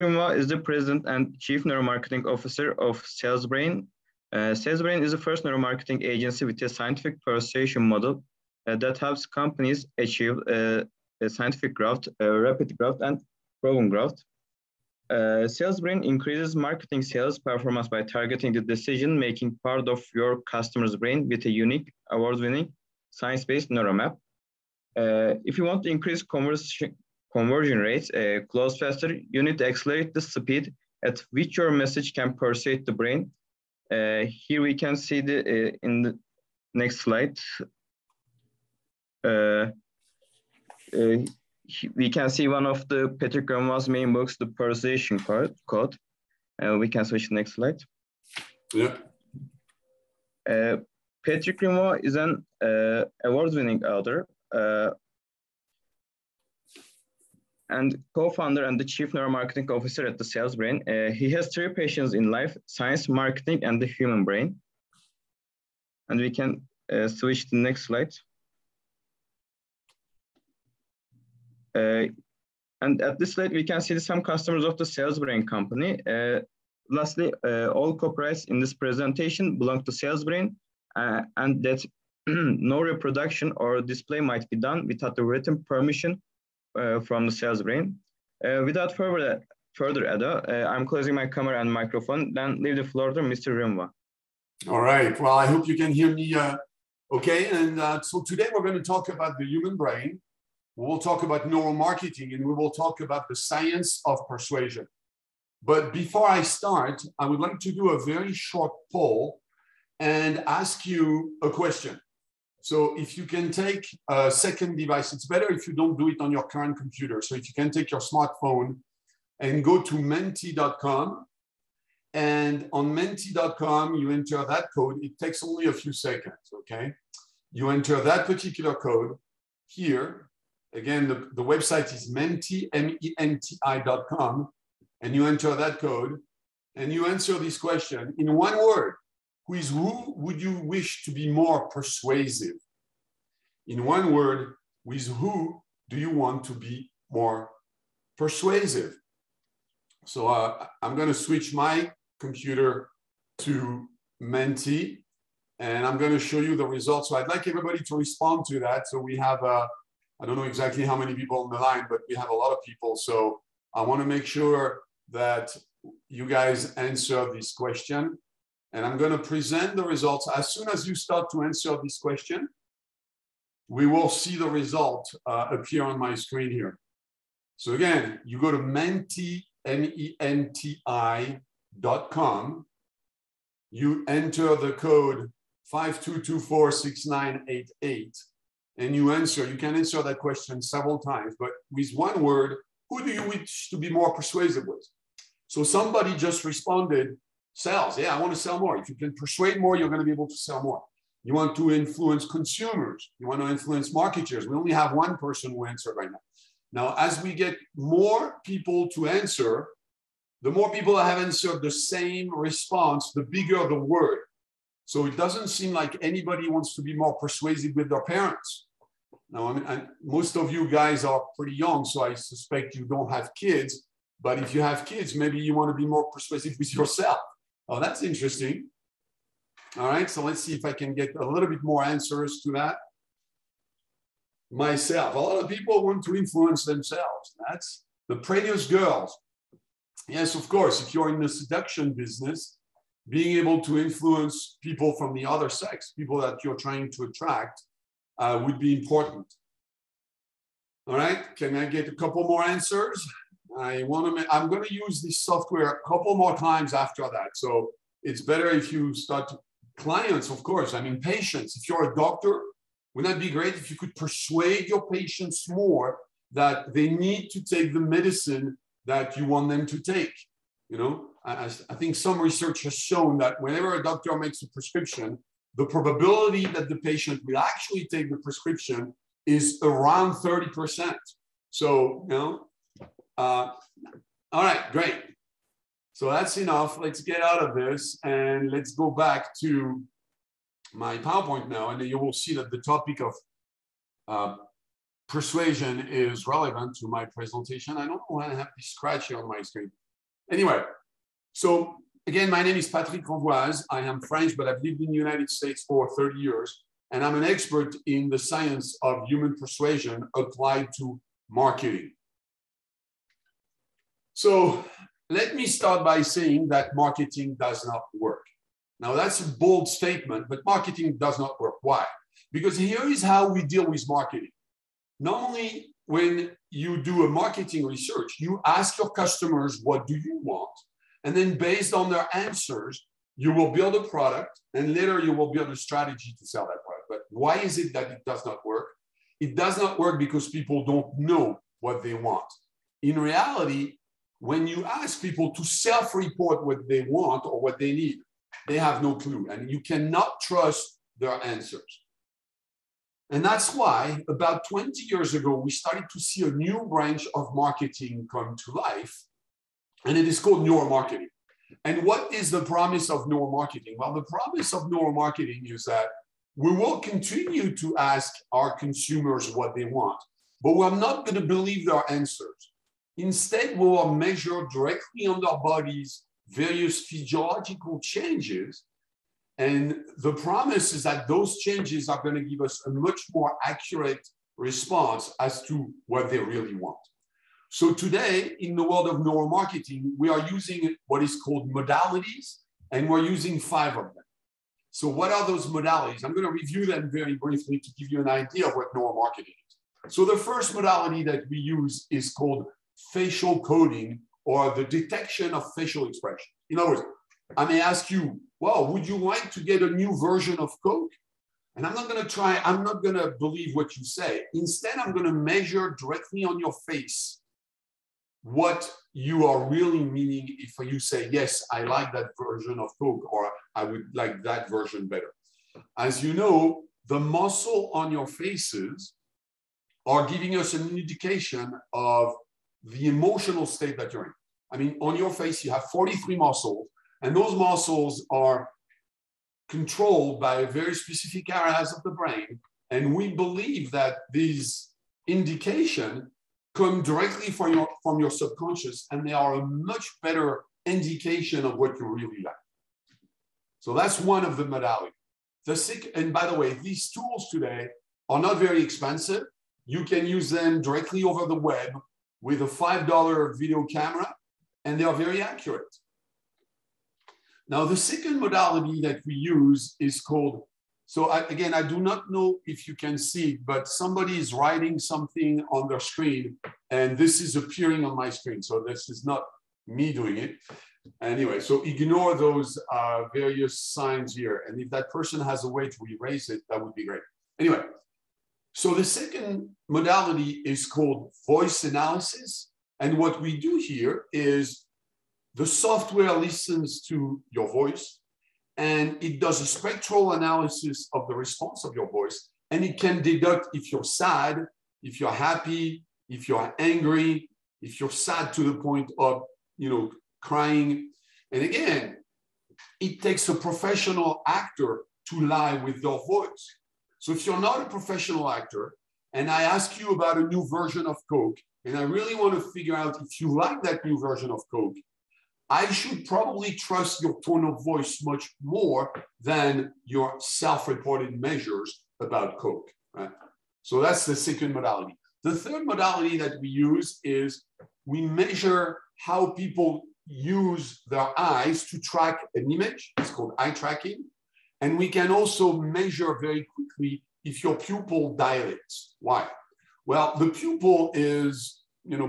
Renvoise is the President and Chief Neuromarketing Officer of SalesBrain. SalesBrain is the first neuromarketing agency with a scientific persuasion model that helps companies achieve a scientific growth, rapid growth, and proven growth. SalesBrain increases marketing sales performance by targeting the decision-making part of your customer's brain with a unique, award-winning, science-based neuromap. If you want to increase conversion rates, close faster, you need to accelerate the speed at which your message can persuade the brain. Here we can see in the next slide. We can see one of the Patrick Renvoise's main books, the Persuasion Code. We can switch to the next slide. Yeah. Patrick Renvoise is an award-winning author and co-founder and the Chief Neuromarketing Officer at the SalesBrain. He has 3 passions in life: science, marketing, and the human brain. And we can switch to the next slide. And at this slide, we can see some customers of the SalesBrain company. Lastly, all copyrights in this presentation belong to SalesBrain, and that no reproduction or display might be done without the written permission from the SalesBrain. Without further ado, I'm closing my camera and microphone, then leave the floor to Mr. Renvoise. All right. Well, I hope you can hear me okay. And so today we're going to talk about the human brain. We'll talk about neuromarketing, and we will talk about the science of persuasion. But before I start, I would like to do a very short poll and ask you a question. So if you can take a second device, it's better if you don't do it on your current computer. So if you can take your smartphone and go to menti.com, and on menti.com, you enter that code. It takes only a few seconds, okay? You enter that particular code here. Again, the website is menti, menti.com, and you enter that code, and you answer this question in one word. Who would you wish to be more persuasive? In one word, with who do you want to be more persuasive? So I'm going to switch my computer to Menti, and I'm going to show you the results. So I'd like everybody to respond to that. So we have, I don't know exactly how many people on the line, but we have a lot of people. So I want to make sure that you guys answer this question. And I'm going to present the results. As soon as you start to answer this question, we will see the result appear on my screen here. So again, you go to menti, menti.com. You enter the code 52246988, and you answer. You can answer that question several times, but with one word, who do you wish to be more persuasive with? So somebody just responded, sales. Yeah, I want to sell more. If you can persuade more, you're going to be able to sell more. You want to influence consumers. You want to influence marketers. We only have one person who answered right now. Now, as we get more people to answer, the more people that have answered the same response, the bigger the word. So it doesn't seem like anybody wants to be more persuasive with their parents. Now, I mean, most of you guys are pretty young, so I suspect you don't have kids. But if you have kids, maybe you want to be more persuasive with yourself. Oh, that's interesting. All right, so let's see if I can get a little bit more answers to that. Myself, a lot of people want to influence themselves. That's the prettiest girls. Yes, of course, if you're in the seduction business, being able to influence people from the other sex, people that you're trying to attract, would be important. All right, can I get a couple more answers? I'm going to use this software a couple more times after that. So it's better if you start clients, of course. I mean, patients. If you're a doctor, wouldn't that be great if you could persuade your patients more that they need to take the medicine that you want them to take? You know, I think some research has shown that whenever a doctor makes a prescription, the probability that the patient will actually take the prescription is around 30%. So, you know, all right, great. So that's enough. Let's get out of this and let's go back to my PowerPoint now. And you will see that the topic of persuasion is relevant to my presentation. I don't know why I have this scratch here on my screen. Anyway, so again, my name is Patrick Renvoise. I am French, but I've lived in the United States for 30 years, and I'm an expert in the science of human persuasion applied to marketing. So let me start by saying that marketing does not work. Now, that's a bold statement, but marketing does not work. Why? Because here is how we deal with marketing. Normally, when you do a marketing research, you ask your customers, what do you want? And then based on their answers, you will build a product, and later you will build a strategy to sell that product. But why is it that it does not work? It does not work because people don't know what they want. In reality, when you ask people to self-report what they want or what they need, they have no clue, and you cannot trust their answers. And that's why about 20 years ago, we started to see a new branch of marketing come to life, and it is called neuromarketing. And what is the promise of neuromarketing? Well, the promise of neuromarketing is that we will continue to ask our consumers what they want, but we're not going to believe their answers. Instead, we will measure directly on their bodies various physiological changes. And the promise is that those changes are going to give us a much more accurate response as to what they really want. So today, in the world of neuromarketing, we are using what is called modalities, and we're using 5 of them. So what are those modalities? I'm going to review them very briefly to give you an idea of what neuromarketing is. So the first modality that we use is called facial coding, or the detection of facial expression. In other words, I may ask you, well, would you like to get a new version of Coke? And I'm not going to believe what you say. Instead, I'm going to measure directly on your face what you are really meaning if you say, yes, I like that version of Coke, or I would like that version better. As you know, the muscle on your faces are giving us an indication of the emotional state that you're in. I mean, on your face, you have 43 muscles, and those muscles are controlled by very specific areas of the brain. And we believe that these indications come directly from your subconscious, and they are a much better indication of what you really like. So that's one of the modalities. And by the way, these tools today are not very expensive. You can use them directly over the web with a $5 video camera, and they are very accurate. Now, the second modality that we use is called, again, I do not know if you can see it, but somebody is writing something on their screen, and this is appearing on my screen. So this is not me doing it. Anyway, so ignore those various signs here. And if that person has a way to erase it, that would be great. Anyway, so the second modality is called voice analysis. And what we do here is the software listens to your voice, and it does a spectral analysis of the response of your voice, and it can deduct if you're sad, if you're happy, if you're angry, if you're sad to the point of, crying. And again, it takes a professional actor to lie with their voice. So if you're not a professional actor, and I ask you about a new version of Coke, and I really want to figure out if you like that new version of Coke, I should probably trust your tone of voice much more than your self-reported measures about Coke, right? So that's the second modality. The third modality that we use is we measure how people use their eyes to track an image. It's called eye tracking. And we can also measure very quickly if your pupil dilates. Why? Well, the pupil is,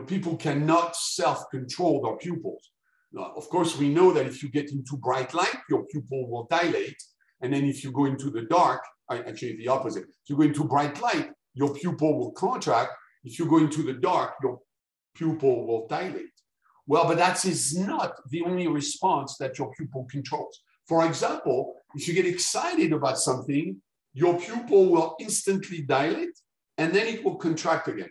people cannot self-control their pupils. Now, of course, we know that if you get into bright light, your pupil will dilate. And then if you go into the dark, actually the opposite. If you go into bright light, your pupil will contract. If you go into the dark, your pupil will dilate. Well, but that is not the only response that your pupil controls. For example, if you get excited about something, your pupil will instantly dilate, and then it will contract again.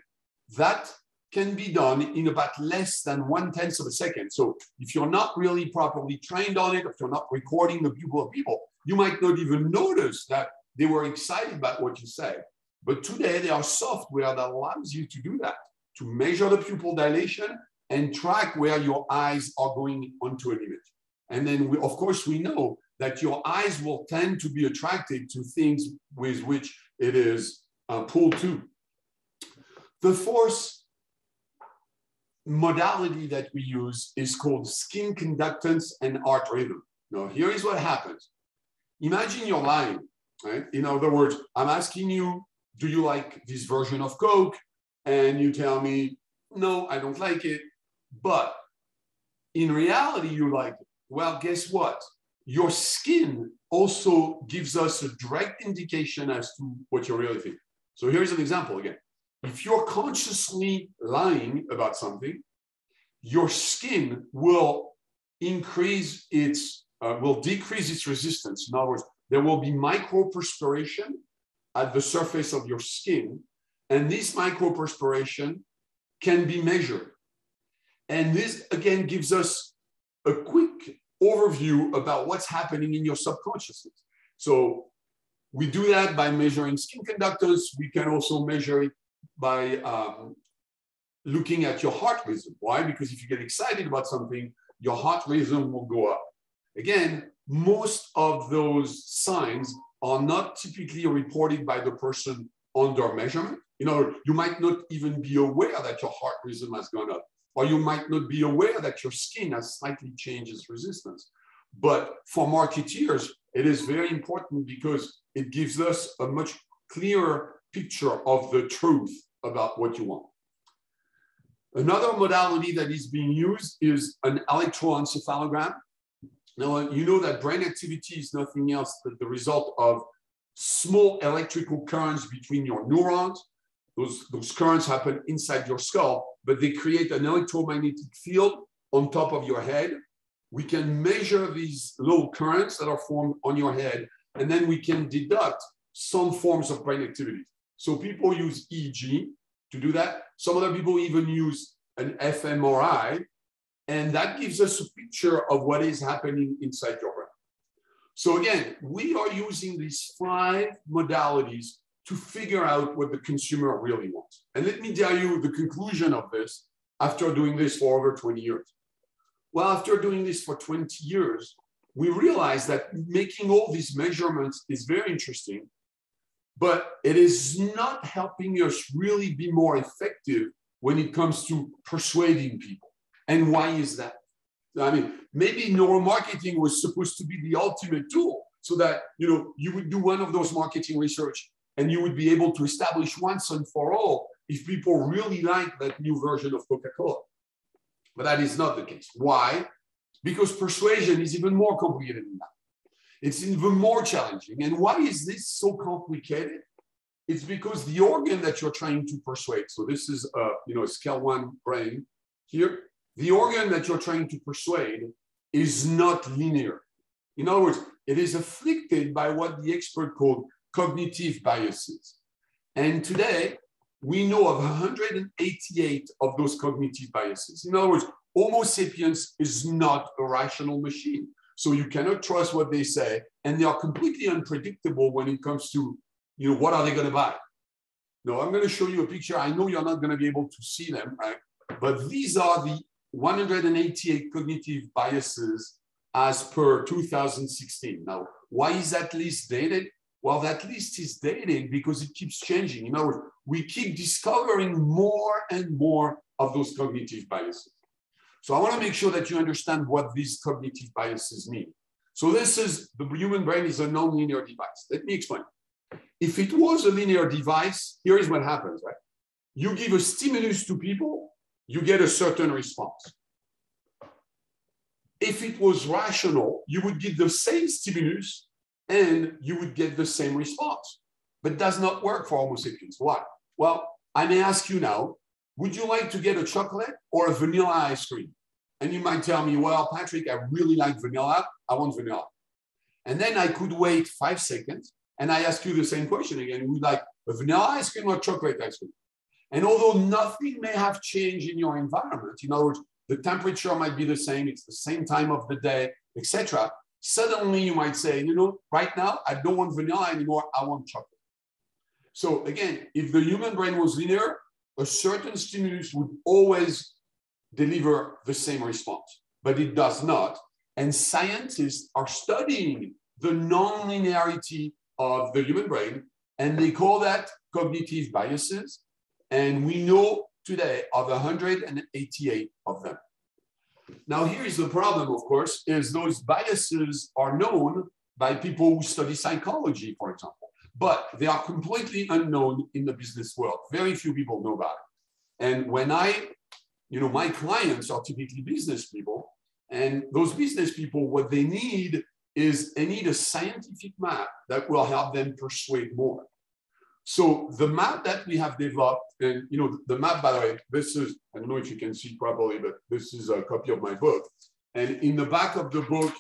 That can be done in about less than 1/10 of a second. So if you're not really properly trained on it, if you're not recording the pupil of people, you might not even notice that they were excited about what you said. But today, there are software that allows you to do that, to measure the pupil dilation and track where your eyes are going onto an image. And then, of course, we know that your eyes will tend to be attracted to things with which it is pulled to. The fourth modality that we use is called skin conductance and heart rhythm. Now, here is what happens. Imagine you're lying, right? In other words, I'm asking you, do you like this version of Coke? And you tell me, no, I don't like it. But in reality, you like it. Well, guess what? Your skin also gives us a direct indication as to what you really think. So here's an example again. If you're consciously lying about something, your skin will decrease its resistance. In other words, there will be microperspiration at the surface of your skin, and this microperspiration can be measured. And this again gives us a quick overview about what's happening in your subconsciousness. So we do that by measuring skin conductance. We can also measure it by looking at your heart rhythm. Why? Because if you get excited about something, your heart rhythm will go up. Again, most of those signs are not typically reported by the person under measurement. You know, you might not even be aware that your heart rhythm has gone up, or you might not be aware that your skin has slightly changed its resistance. But for marketeers, it is very important because it gives us a much clearer picture of the truth about what you want. Another modality that is being used is an electron sephalogram. Now, you know that brain activity is nothing else than the result of small electrical currents between your neurons. Those currents happen inside your skull, but they create an electromagnetic field on top of your head. We can measure these little currents that are formed on your head, and then we can deduct some forms of brain activity. So people use EEG to do that. Some other people even use an fMRI, and that gives us a picture of what is happening inside your brain. So again, we are using these 5 modalities to figure out what the consumer really wants. And let me tell you the conclusion of this after doing this for over 20 years. Well, after doing this for 20 years, we realized that making all these measurements is very interesting, but it is not helping us really be more effective when it comes to persuading people. And why is that? I mean, maybe neuromarketing was supposed to be the ultimate tool so that, you know, you would do one of those marketing research and you would be able to establish once and for all if people really like that new version of Coca-Cola. But that is not the case. Why? Because persuasion is even more complicated than that. It's even more challenging. And why is this so complicated? It's because the organ that you're trying to persuade, so this is a scale 1 brain here, the organ that you're trying to persuade is not linear. In other words, it is afflicted by what the expert called cognitive biases. And today, we know of 188 of those cognitive biases. In other words, Homo sapiens is not a rational machine. So you cannot trust what they say, and they are completely unpredictable when it comes to, you know, what are they going to buy? Now, I'm going to show you a picture. I know you're not going to be able to see them, right? But these are the 188 cognitive biases as per 2016. Now, why is that list dated? Well, that list is dated because it keeps changing. In other words, we keep discovering more and more of those cognitive biases. So I want to make sure that you understand what these cognitive biases mean. So this is, the human brain is a non-linear device. Let me explain. If it was a linear device, here is what happens, right? You give a stimulus to people, you get a certain response. If it was rational, you would give the same stimulus and you would get the same response. But it does not work for Homo sapiens. Why? Well, I may ask you now, would you like to get a chocolate or a vanilla ice cream? And you might tell me, well, Patrick, I really like vanilla. I want vanilla. And then I could wait 5 seconds and I ask you the same question again. Would you like a vanilla ice cream or chocolate ice cream? And although nothing may have changed in your environment, in other words, the temperature might be the same, it's the same time of the day, etc. Suddenly you might say, you know, right now, I don't want vanilla anymore, I want chocolate. So again, if the human brain was linear, a certain stimulus would always deliver the same response, but it does not. And scientists are studying the non-linearity of the human brain, and they call that cognitive biases. And we know today of 188 of them. Now, here is the problem, of course, is those biases are known by people who study psychology, for example, but they are completely unknown in the business world. Very few people know about it. And when my clients are typically business people, and those business people, what they need is they need a scientific map that will help them persuade more. So the map that we have developed, and the map, by the way, this is, I don't know if you can see properly, but this is a copy of my book. And in the back of the book,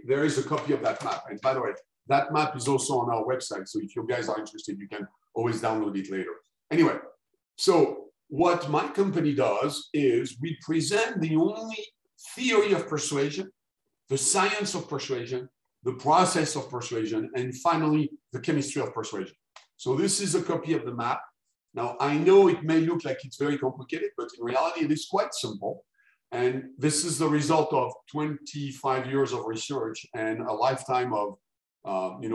there is a copy of that map. And by the way, that map is also on our website. So if you guys are interested, you can always download it later. Anyway, so what my company does is we present the only theory of persuasion, the science of persuasion, the process of persuasion, and finally, the chemistry of persuasion. So this is a copy of the map. Now, I know it may look like it's very complicated, but in reality, it is quite simple. And this is the result of 25 years of research and a lifetime of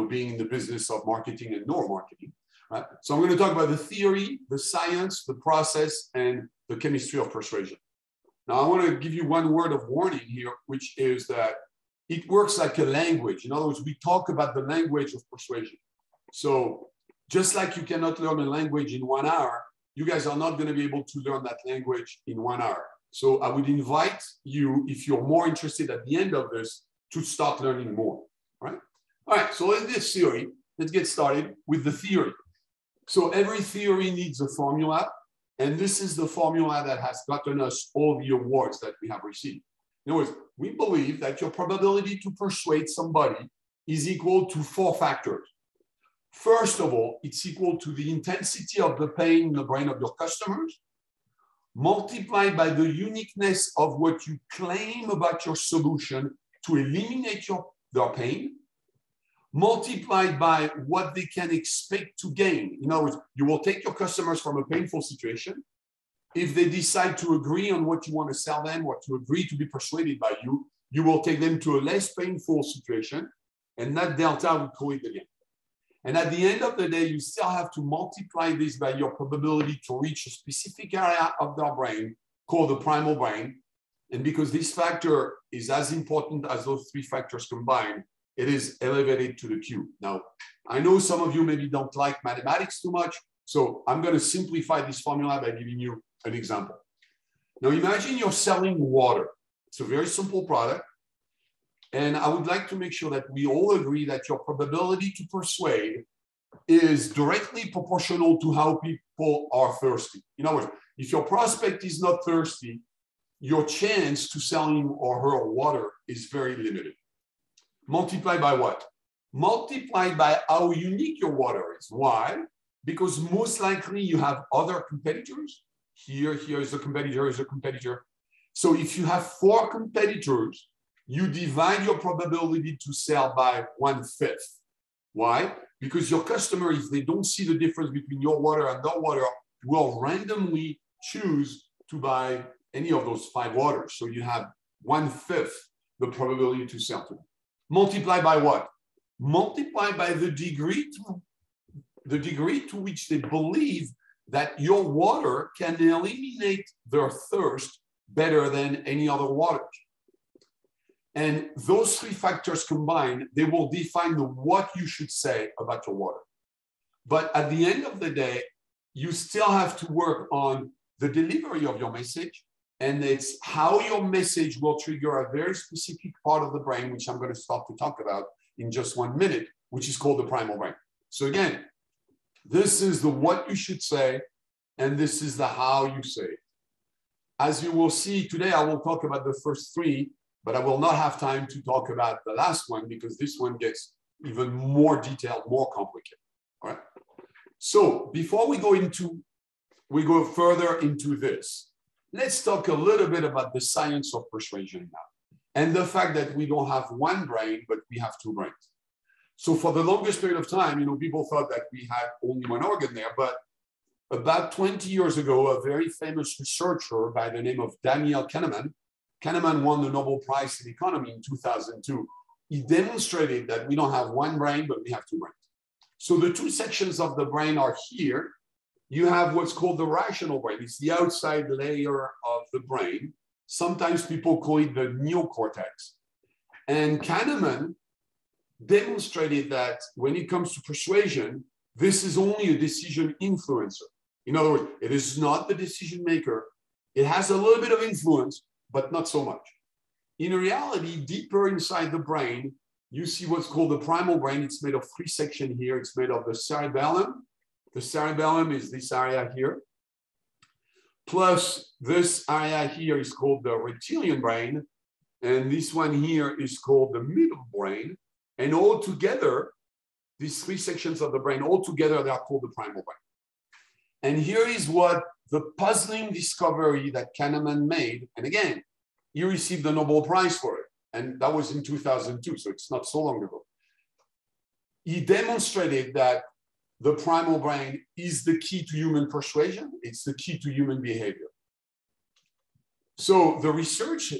being in the business of marketing and neuromarketing. Right? So I'm going to talk about the theory, the science, the process, and the chemistry of persuasion. Now, I want to give you one word of warning here, which is that it works like a language. In other words, we talk about the language of persuasion. So just like you cannot learn a language in 1 hour, you guys are not going to be able to learn that language in 1 hour. So I would invite you, if you're more interested at the end of this, to start learning more. Right? All right, so in this theory, let's get started with the theory. So every theory needs a formula, and this is the formula that has gotten us all the awards that we have received. In other words, we believe that your probability to persuade somebody is equal to 4 factors. First of all, it's equal to the intensity of the pain in the brain of your customers, multiplied by the uniqueness of what you claim about your solution to eliminate their pain, multiplied by what they can expect to gain. In other words, you will take your customers from a painful situation. If they decide to agree on what you want to sell them or to agree to be persuaded by you, you will take them to a less painful situation, and that delta will call it again. And at the end of the day, you still have to multiply this by your probability to reach a specific area of their brain called the primal brain. And because this factor is as important as those 3 factors combined, it is elevated to the cube. Now, I know some of you maybe don't like mathematics too much, so I'm going to simplify this formula by giving you an example. Now, imagine you're selling water. It's a very simple product. And I would like to make sure that we all agree that your probability to persuade is directly proportional to how people are thirsty. In other words, if your prospect is not thirsty, your chance to sell him or her water is very limited. Multiplied by what? Multiplied by how unique your water is. Why? Because most likely you have other competitors. Here is a competitor, here is a competitor. So if you have 4 competitors, you divide your probability to sell by 1/5. Why? Because your customer, if they don't see the difference between your water and their water, will randomly choose to buy any of those 5 waters. So you have 1/5 the probability to sell to them. Multiply by what? Multiply by the degree to which they believe that your water can eliminate their thirst better than any other water. And those 3 factors combined, they will define what you should say about your water. But at the end of the day, you still have to work on the delivery of your message. And it's how your message will trigger a very specific part of the brain, which I'm going to start to talk about in just 1 minute, which is called the primal brain. So again, this is the what you should say, and this is the how you say it. As you will see today, I will talk about the first 3, but I will not have time to talk about the last one because this one gets even more detailed, more complicated. All right. So before we go further into this, let's talk a little bit about the science of persuasion now, and the fact that we don't have 1 brain, but we have 2 brains. So for the longest period of time, people thought that we had only 1 organ there, but About 20 years ago, a very famous researcher by the name of Daniel Kahneman won the Nobel Prize in Economy in 2002. He demonstrated that we don't have one brain, but we have two brains. So the two sections of the brain are here. You have what's called the rational brain. It's the outside layer of the brain. Sometimes people call it the neocortex. And Kahneman demonstrated that when it comes to persuasion, this is only a decision influencer. In other words, it is not the decision maker. It has a little bit of influence, but not so much. In reality, deeper inside the brain, you see what's called the primal brain. It's made of three sections here. It's made of the cerebellum. The cerebellum is this area here. Plus this area here is called the reptilian brain. And this one here is called the middle brain. And all together, these three sections of the brain, all together, they are called the primal brain. And here is what the puzzling discovery that Kahneman made. And again, he received the Nobel Prize for it. And that was in 2002, so it's not so long ago. He demonstrated that the primal brain is the key to human persuasion. It's the key to human behavior. So the research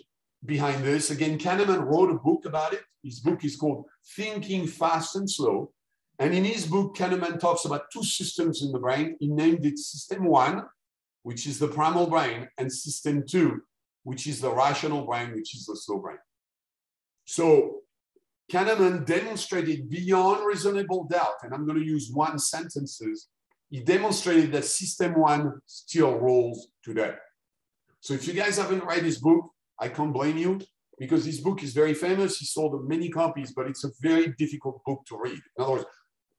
behind this, again, Kahneman wrote a book about it. His book is called Thinking Fast and Slow. And in his book, Kahneman talks about two systems in the brain. He named it System 1, which is the primal brain, and System 2, which is the rational brain, which is the slow brain. So Kahneman demonstrated beyond reasonable doubt, and I'm going to use one sentences, he demonstrated that System 1 still rules today. So if you guys haven't read his book, I can't blame you, because his book is very famous. He sold many copies, but it's a very difficult book to read. In other words,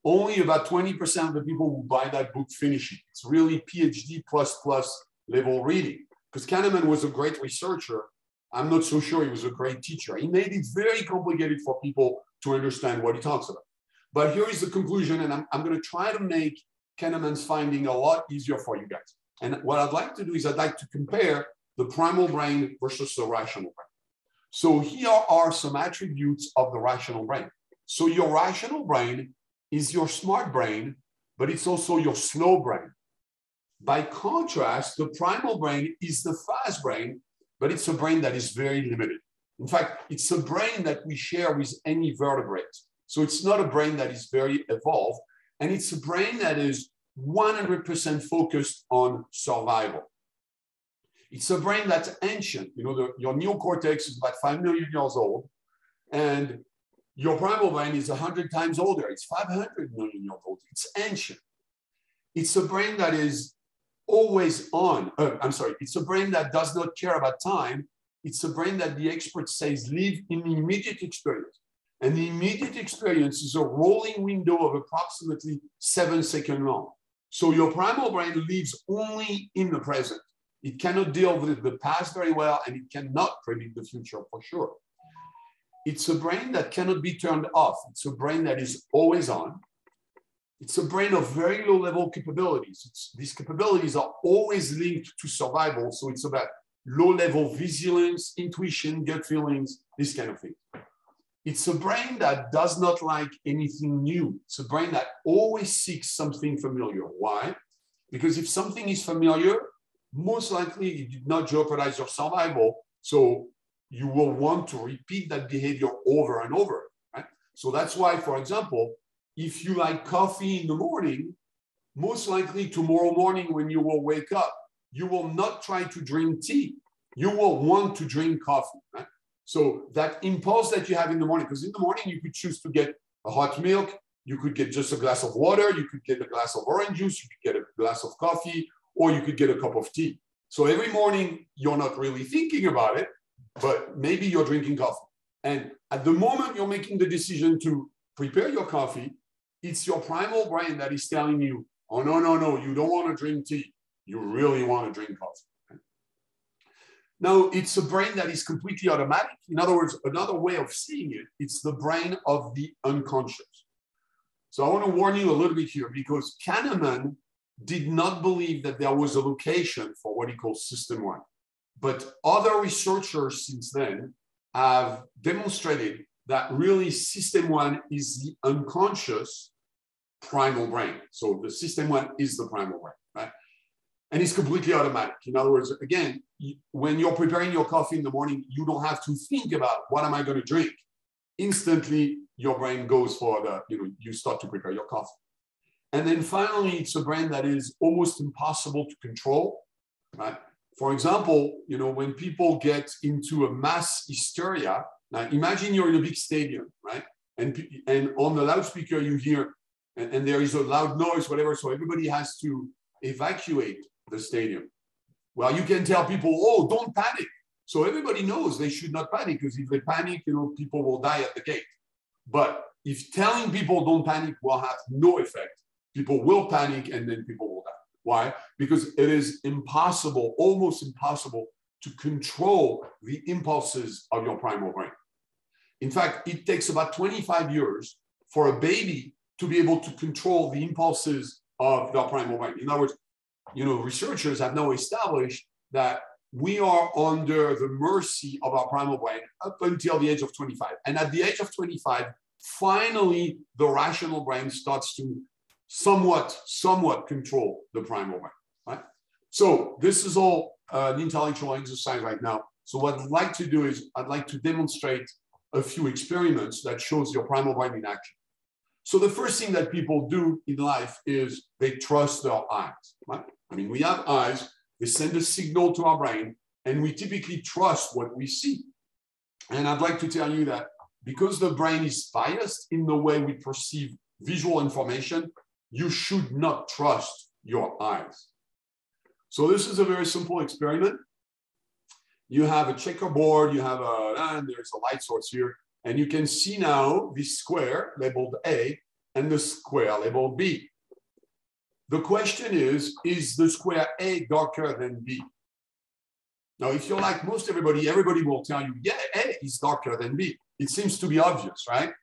only about 20% of the people who buy that book finish it. It's really PhD plus level reading. Because Kahneman was a great researcher. I'm not so sure he was a great teacher. He made it very complicated for people to understand what he talks about. But here is the conclusion, and I'm going to try to make Kahneman's finding a lot easier for you guys. And what I'd like to do is I'd like to compare the primal brain versus the rational brain. So here are some attributes of the rational brain. So your rational brain is your smart brain, but it's also your slow brain. By contrast, the primal brain is the fast brain, but it's a brain that is very limited. In fact, it's a brain that we share with any vertebrate. So it's not a brain that is very evolved, and it's a brain that is 100% focused on survival. It's a brain that's ancient. You know, your neocortex is about 5 million years old, and your primal brain is 100 times older. It's 500 million years old. It's ancient. It's a brain that is always on. It's a brain that does not care about time. It's a brain that the expert says live in the immediate experience. And the immediate experience is a rolling window of approximately 7 seconds long. So your primal brain lives only in the present. It cannot deal with the past very well, and it cannot predict the future for sure. It's a brain that cannot be turned off. It's a brain that is always on. It's a brain of very low level capabilities. These capabilities are always linked to survival. So it's about low level vigilance, intuition, gut feelings, this kind of thing. It's a brain that does not like anything new. It's a brain that always seeks something familiar. Why? Because if something is familiar, most likely it did not jeopardize your survival. So you will want to repeat that behavior over and over. Right? So that's why, for example, if you like coffee in the morning, most likely tomorrow morning when you will wake up, you will not try to drink tea. You will want to drink coffee. Right? So that impulse that you have in the morning, because in the morning you could choose to get a hot milk, you could get just a glass of water, you could get a glass of orange juice, you could get a glass of coffee, or you could get a cup of tea. So every morning you're not really thinking about it, but maybe you're drinking coffee. And at the moment you're making the decision to prepare your coffee, it's your primal brain that is telling you, oh, no, you don't want to drink tea. You really want to drink coffee. Okay? Now, it's a brain that is completely automatic. In other words, another way of seeing it, it's the brain of the unconscious. So I want to warn you a little bit here, because Kahneman did not believe that there was a location for what he calls System 1. But other researchers since then have demonstrated that really System 1 is the unconscious primal brain. So the System 1 is the primal brain, right? And it's completely automatic. In other words, again, when you're preparing your coffee in the morning, you don't have to think about what am I going to drink. Instantly, your brain goes for you start to prepare your coffee. And then finally, it's a brain that is almost impossible to control, right? For example, when people get into a mass hysteria, now imagine you're in a big stadium, right? And on the loudspeaker, you hear, and there is a loud noise, whatever, so everybody has to evacuate the stadium. Well, you can tell people, oh, don't panic. So everybody knows they should not panic, because if they panic, people will die at the gate. But if telling people don't panic will have no effect, people will panic and then people will die. Why? Because it is impossible, almost impossible, to control the impulses of your primal brain. In fact, it takes about 25 years for a baby to be able to control the impulses of their primal brain. In other words, researchers have now established that we are under the mercy of our primal brain up until the age of 25. And at the age of 25, finally, the rational brain starts to somewhat control the primal brain, right? So this is all an intellectual exercise right now. So what I'd like to do is I'd like to demonstrate a few experiments that shows your primal brain in action. So the first thing that people do in life is they trust their eyes, right? I mean, we have eyes, they send a signal to our brain, and we typically trust what we see. And I'd like to tell you that because the brain is biased in the way we perceive visual information, you should not trust your eyes. So this is a very simple experiment. You have a checkerboard, you have and there's a light source here, and you can see now the square labeled A and the square labeled B. The question is the square A darker than B? Now, if you're like most everybody will tell you, yeah, A is darker than B. It seems to be obvious, right?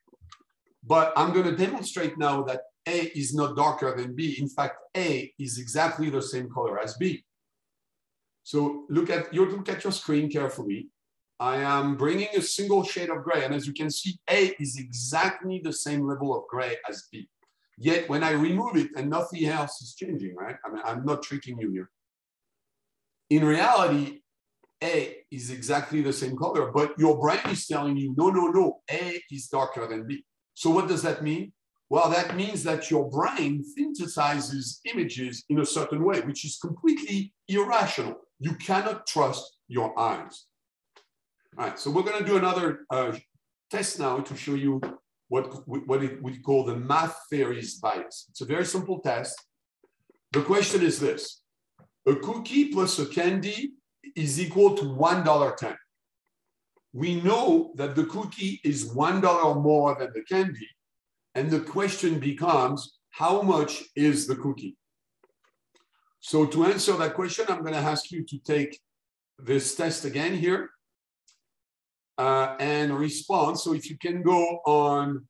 But I'm going to demonstrate now that A is not darker than B. In fact, A is exactly the same color as B. So look at your screen carefully. I am bringing a single shade of gray, and as you can see, A is exactly the same level of gray as B. Yet when I remove it and nothing else is changing, right? I mean, I'm not tricking you here. In reality, A is exactly the same color, but your brain is telling you, no, A is darker than B. So what does that mean? Well, that means that your brain synthesizes images in a certain way, which is completely irrational. You cannot trust your eyes. All right, so we're going to do another test now to show you what we call the math theories bias. It's a very simple test. The question is this: a cookie plus a candy is equal to $1.10. We know that the cookie is $1 more than the candy, and the question becomes, how much is the cookie? So to answer that question, I'm going to ask you to take this test again here and respond. So if you can go on,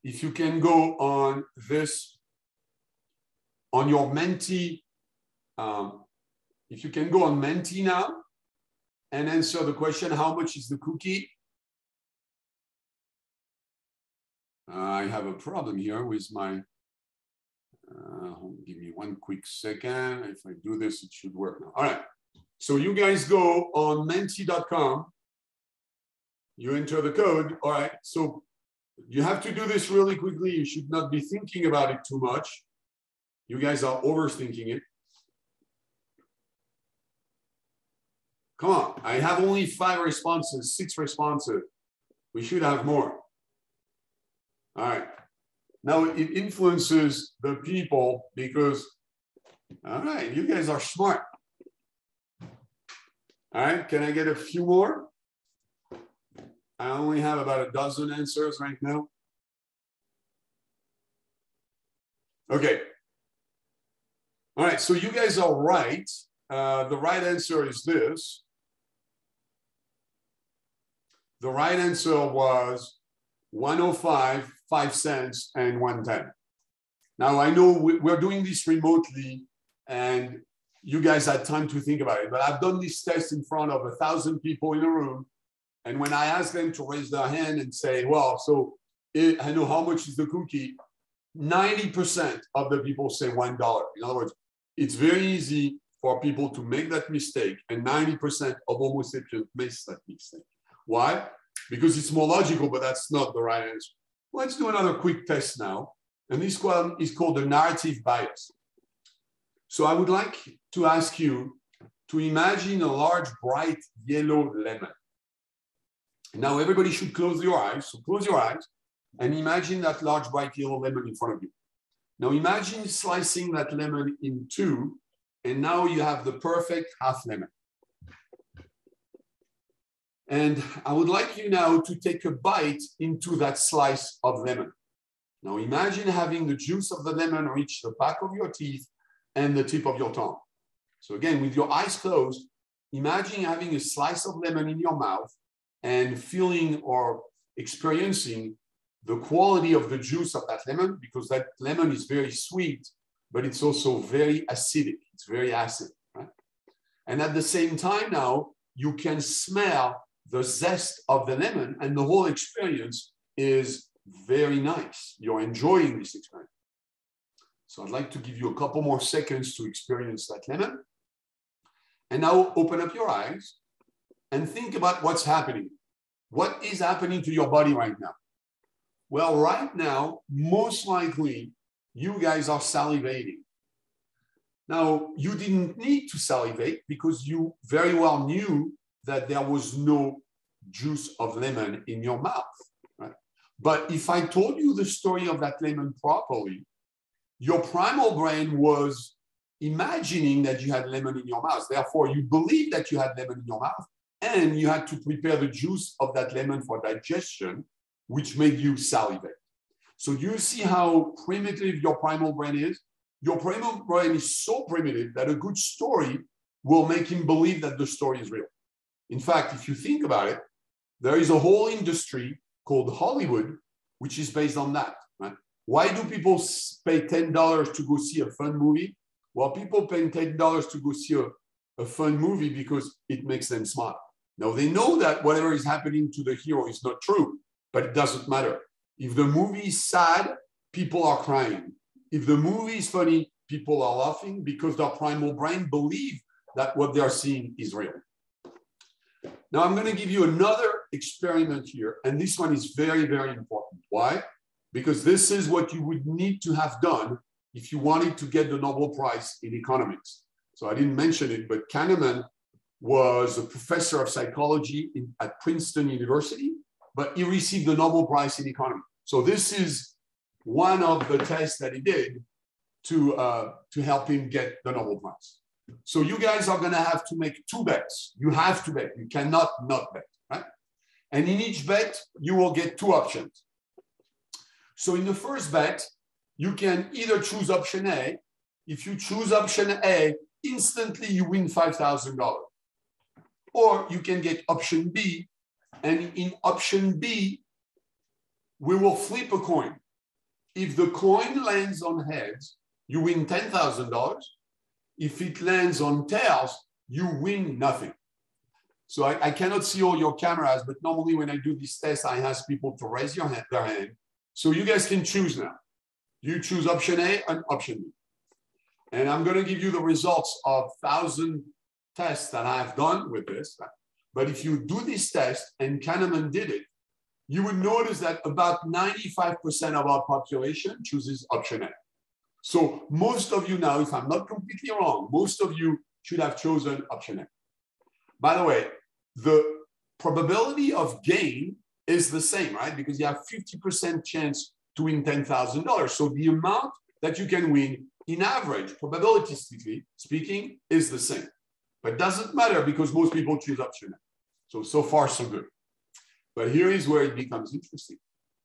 if you can go on this, on your Menti, if you can go on Menti now and answer the question, how much is the cookie? I have a problem here with my, give me one quick second. If I do this, it should work now. All right. So you guys go on menti.com. You enter the code. All right. So you have to do this really quickly. You should not be thinking about it too much. You guys are overthinking it. Come on. I have only 5 responses, 6 responses. We should have more. All right. Now it influences the people because, all right, you guys are smart. All right, can I get a few more? I only have about a dozen answers right now. Okay. All right, so you guys are right. The right answer is this. The right answer was 105, 5 cents, and 110. Now, I know we're doing this remotely, and you guys had time to think about it, but I've done this test in front of 1,000 people in a room, and when I ask them to raise their hand and say, well, so I know how much is the cookie, 90% of the people say $1. In other words, it's very easy for people to make that mistake, and 90% of Homo sapiens makes that mistake. Why? Because it's more logical, but that's not the right answer. Let's do another quick test now, and this one is called the narrative bias. So I would like to ask you to imagine a large, bright yellow lemon. Now everybody should close your eyes, so close your eyes, and imagine that large, bright yellow lemon in front of you. Now imagine slicing that lemon in two, and now you have the perfect half lemon. And I would like you now to take a bite into that slice of lemon. Now imagine having the juice of the lemon reach the back of your teeth and the tip of your tongue. So again, with your eyes closed, imagine having a slice of lemon in your mouth and feeling or experiencing the quality of the juice of that lemon, because that lemon is very sweet, but it's also very acidic. It's very acid, right? And at the same time now, you can smell the zest of the lemon, and the whole experience is very nice. You're enjoying this experience. So I'd like to give you a couple more seconds to experience that lemon. And now open up your eyes and think about what's happening. What is happening to your body right now? Well, right now, most likely, you guys are salivating. Now, you didn't need to salivate because you very well knew that there was no juice of lemon in your mouth, right? But if I told you the story of that lemon properly, your primal brain was imagining that you had lemon in your mouth. Therefore, you believed that you had lemon in your mouth, and you had to prepare the juice of that lemon for digestion, which made you salivate. So you see how primitive your primal brain is? Your primal brain is so primitive that a good story will make him believe that the story is real. In fact, if you think about it, there is a whole industry called Hollywood, which is based on that, right? Why do people pay $10 to go see a fun movie? Well, people pay $10 to go see a fun movie because it makes them smile. Now, they know that whatever is happening to the hero is not true, but it doesn't matter. If the movie is sad, people are crying. If the movie is funny, people are laughing because their primal brain believe that what they are seeing is real. Now, I'm going to give you another experiment here, and this one is very, very important. Why? Because this is what you would need to have done if you wanted to get the Nobel Prize in economics. So I didn't mention it, but Kahneman was a professor of psychology at Princeton University, but he received the Nobel Prize in economics. So this is one of the tests that he did to help him get the Nobel Prize. So you guys are going to have to make two bets. You have to bet. You cannot not bet, right? And in each bet, you will get two options. So in the first bet, you can either choose option A. If you choose option A, instantly you win $5,000. Or you can get option B. And in option B, we will flip a coin. If the coin lands on heads, you win $10,000. If it lands on tails, you win nothing. So I cannot see all your cameras, but normally when I do this test, I ask people to raise their hand. So you guys can choose now. You choose option A and option B. And I'm going to give you the results of 1,000 tests that I've done with this. But if you do this test, and Kahneman did it, you would notice that about 95% of our population chooses option A. So most of you now, if I'm not completely wrong, most of you should have chosen option A. By the way, the probability of gain is the same, right? Because you have 50% chance to win $10,000. So the amount that you can win in average, probabilistically speaking, is the same. But it doesn't matter because most people choose option A. So far, so good. But here is where it becomes interesting,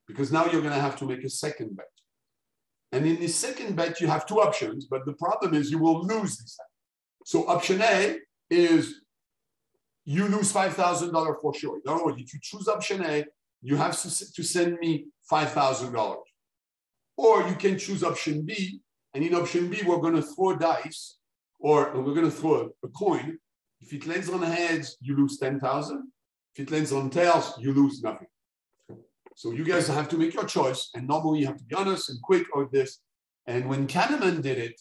because now you're going to have to make a second bet. And in this second bet, you have two options, but the problem is you will lose this time. So option A is you lose $5,000 for sure. In other words, if you choose option A, you have to send me $5,000. Or you can choose option B, and in option B, we're going to throw a dice, or we're going to throw a coin. If it lands on heads, you lose 10,000. If it lands on tails, you lose nothing. So you guys have to make your choice. And normally you have to be honest and quick on this. And when Kahneman did it,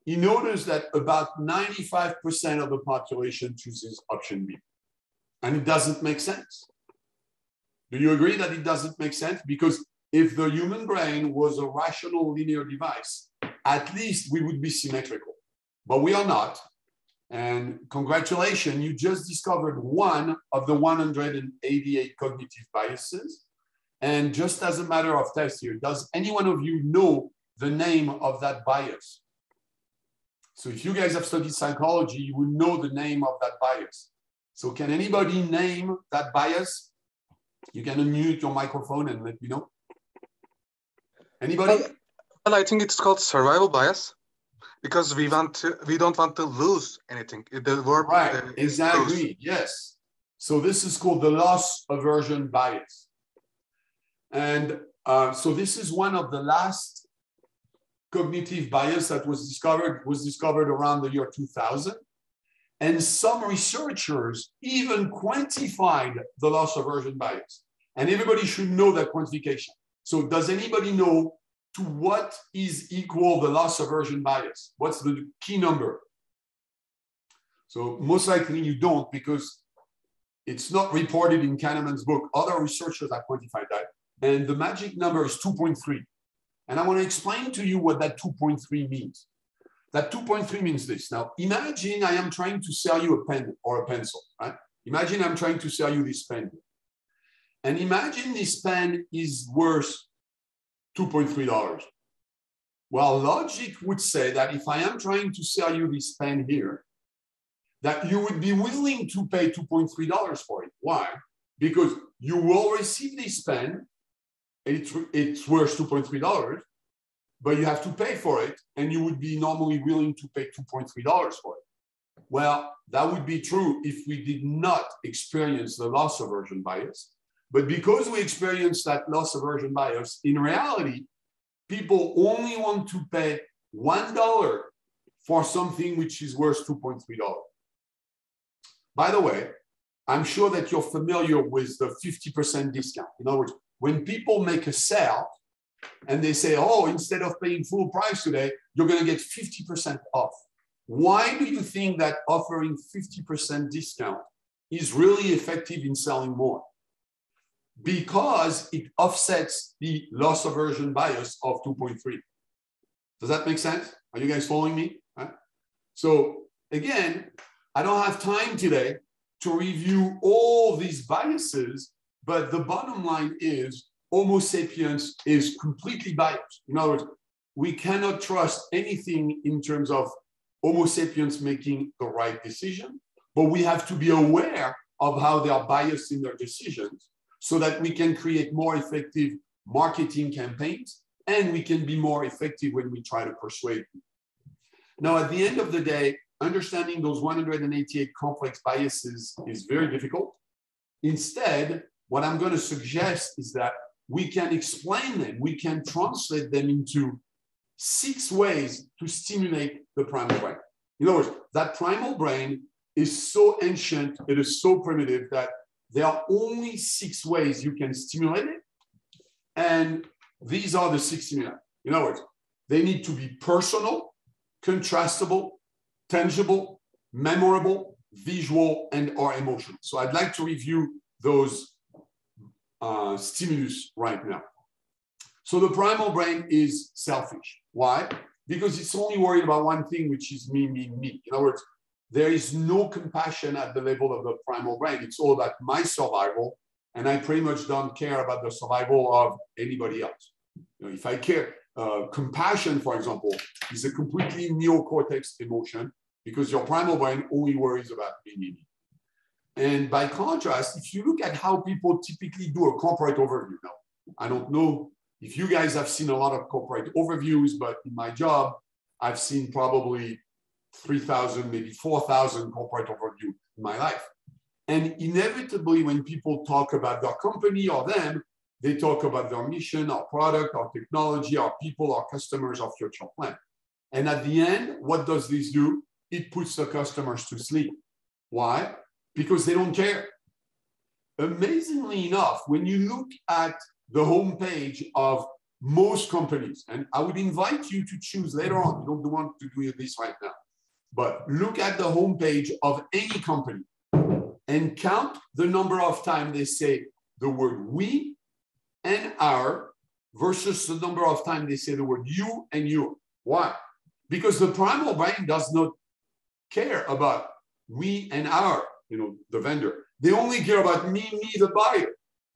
he noticed that about 95% of the population chooses option B. And it doesn't make sense. Do you agree that it doesn't make sense? Because if the human brain was a rational linear device, at least we would be symmetrical. But we are not. And congratulations, you just discovered one of the 188 cognitive biases. And just as a matter of test here, does any one of you know the name of that bias? So if you guys have studied psychology, you will know the name of that bias. So can anybody name that bias? You can unmute your microphone and let me know. Anybody? Well, I think it's called survival bias because we don't want to lose anything. The word right, exactly, yes. So this is called the loss aversion bias. And so this is one of the last cognitive bias that was discovered around the year 2000. And some researchers even quantified the loss aversion bias. And everybody should know that quantification. So does anybody know to what is equal the loss aversion bias? What's the key number? So most likely you don't, because it's not reported in Kahneman's book. Other researchers have quantified that. And the magic number is 2.3. And I want to explain to you what that 2.3 means. That 2.3 means this. Now, imagine I am trying to sell you a pen or a pencil, right? Imagine I'm trying to sell you this pen. And imagine this pen is worth $2.3. Well, logic would say that if I am trying to sell you this pen here, that you would be willing to pay $2.3 for it. Why? Because you will receive this pen, it's worth $2.3, but you have to pay for it, and you would be normally willing to pay $2.3 for it. Well, that would be true if we did not experience the loss aversion bias. But because we experience that loss aversion bias, in reality, people only want to pay $1 for something which is worth $2.3. By the way, I'm sure that you're familiar with the 50% discount. In other words, when people make a sale and they say, oh, instead of paying full price today, you're going to get 50% off. Why do you think that offering 50% discount is really effective in selling more? Because it offsets the loss aversion bias of 2.3. Does that make sense? Are you guys following me? Right? So again, I don't have time today to review all these biases, but the bottom line is Homo sapiens is completely biased. In other words, we cannot trust anything in terms of Homo sapiens making the right decision, but we have to be aware of how they are biased in their decisions so that we can create more effective marketing campaigns and we can be more effective when we try to persuade people. Now, at the end of the day, understanding those 188 complex biases is very difficult. Instead, what I'm going to suggest is that we can explain them, we can translate them into 6 ways to stimulate the primal brain. In other words, that primal brain is so ancient, it is so primitive that there are only 6 ways you can stimulate it. And these are the 6 stimuli. In other words, they need to be personal, contrastable, tangible, memorable, visual, and or emotional. So I'd like to review those stimulus right now. So the primal brain is selfish. Why? Because it's only worried about one thing, which is me, me, me. In other words, there is no compassion at the level of the primal brain. It's all about my survival, and I pretty much don't care about the survival of anybody else. You know, if I care, compassion, for example, is a completely neocortex emotion because your primal brain only worries about me, me, me. And by contrast, if you look at how people typically do a corporate overview now, I don't know if you guys have seen a lot of corporate overviews, but in my job, I've seen probably 3,000, maybe 4,000 corporate overview in my life. And inevitably, when people talk about their company or them, they talk about their mission, our product, our technology, our people, our customers, our future plan. And at the end, what does this do? It puts the customers to sleep. Why? Because they don't care. Amazingly enough, when you look at the homepage of most companies, and I would invite you to choose later on, you don't want to do this right now, but look at the homepage of any company and count the number of times they say the word we and our versus the number of times they say the word you and your. Why? Because the primal brain does not care about we and our, the vendor. They only care about me, the buyer.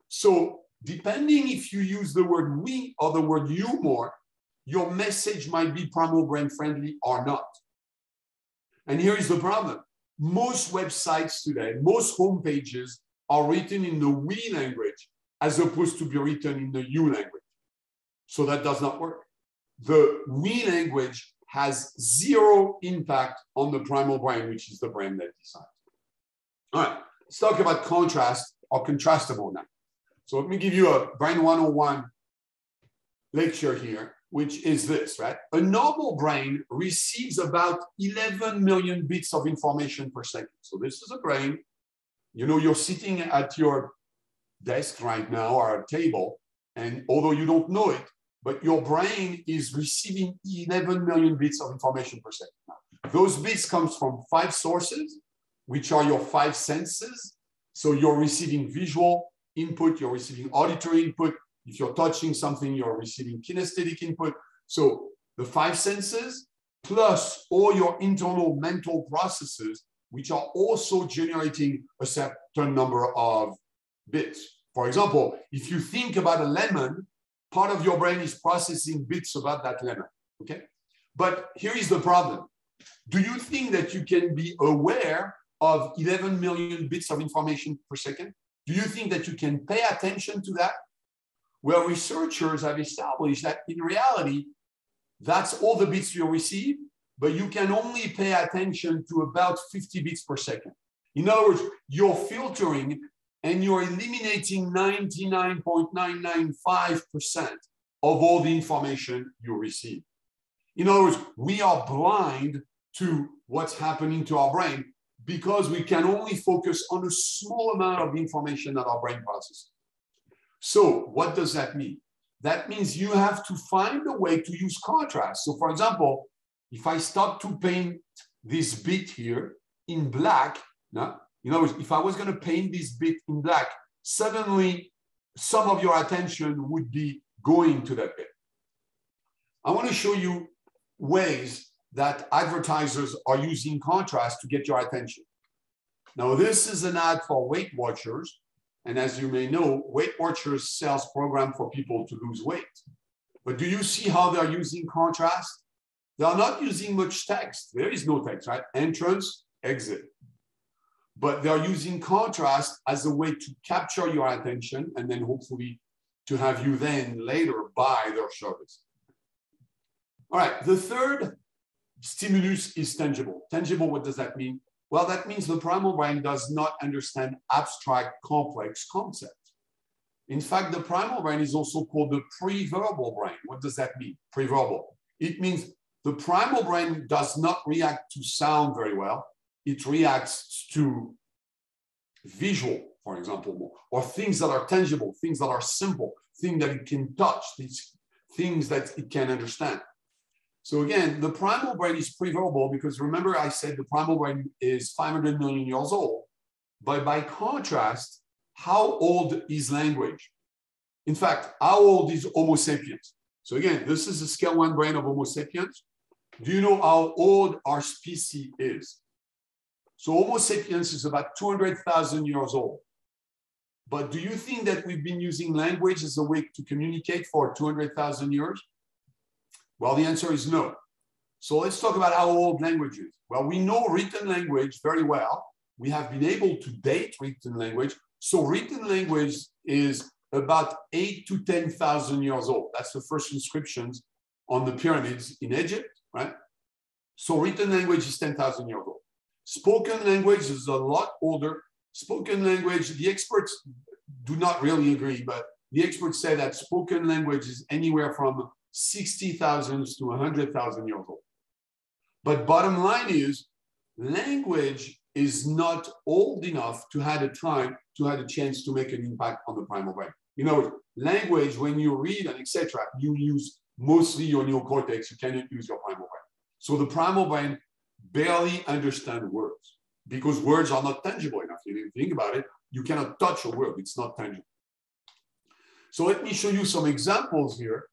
So depending if you use the word we or the word you more, your message might be primal brain friendly or not. And here is the problem. Most websites today, most homepages are written in the we language as opposed to be written in the you language. So that does not work. The we language has zero impact on the primal brain, which is the brain that decides. All right, let's talk about contrast or contrastable now. So let me give you a Brain 101 lecture here, which is this, right? A normal brain receives about 11 million bits of information per second. So this is a brain, you're sitting at your desk right now or a table, and although you don't know it, but your brain is receiving 11 million bits of information per second. Now, those bits come from 5 sources, which are your 5 senses. So you're receiving visual input, you're receiving auditory input. If you're touching something, you're receiving kinesthetic input. So the 5 senses plus all your internal mental processes, which are also generating a certain number of bits. For example, if you think about a lemon, part of your brain is processing bits about that lemon, okay? But here is the problem. Do you think that you can be aware of 11 million bits of information per second? Do you think that you can pay attention to that? Well, researchers have established that in reality, that's all the bits you receive, but you can only pay attention to about 50 bits per second. In other words, you're filtering and you're eliminating 99.995% of all the information you receive. In other words, we are blind to what's happening to our brain because we can only focus on a small amount of information that our brain processes. So what does that mean? That means you have to find a way to use contrast. So for example, if I start to paint this bit here in black, in other words, if I was going to paint this bit in black, suddenly some of your attention would be going to that bit. I want to show you ways that advertisers are using contrast to get your attention. Now, this is an ad for Weight Watchers. And as you may know, Weight Watchers sells program for people to lose weight. But do you see how they're using contrast? They are not using much text. There is no text, right? Entrance, exit. But they're using contrast as a way to capture your attention and then hopefully to have you then later buy their service. All right, the third stimulus is tangible. Tangible, what does that mean? Well, that means the primal brain does not understand abstract, complex concepts. In fact, the primal brain is also called the pre-verbal brain. What does that mean, pre-verbal? It means the primal brain does not react to sound very well. It reacts to visual, for example, more, or things that are tangible, things that are simple, things that it can touch, things that it can understand. So again, the primal brain is pre-verbal because remember I said the primal brain is 500 million years old. But by contrast, how old is language? In fact, how old is Homo sapiens? So again, this is a scale 1 brain of Homo sapiens. Do you know how old our species is? So Homo sapiens is about 200,000 years old. But do you think that we've been using language as a way to communicate for 200,000 years? Well, the answer is no. So let's talk about how old language is. Well, we know written language very well. We have been able to date written language. So written language is about 8 to 10,000 years old. That's the first inscriptions on the pyramids in Egypt, right? So written language is 10,000 years old. Spoken language is a lot older. Spoken language, the experts do not really agree, but the experts say that spoken language is anywhere from 60,000 to 100,000 years old. But bottom line is, language is not old enough to have a chance to make an impact on the primal brain. You know, language, when you read and etc., you use mostly your neocortex. You cannot use your primal brain. So the primal brain barely understands words because words are not tangible enough. If you think about it, you cannot touch a word. It's not tangible. So let me show you some examples here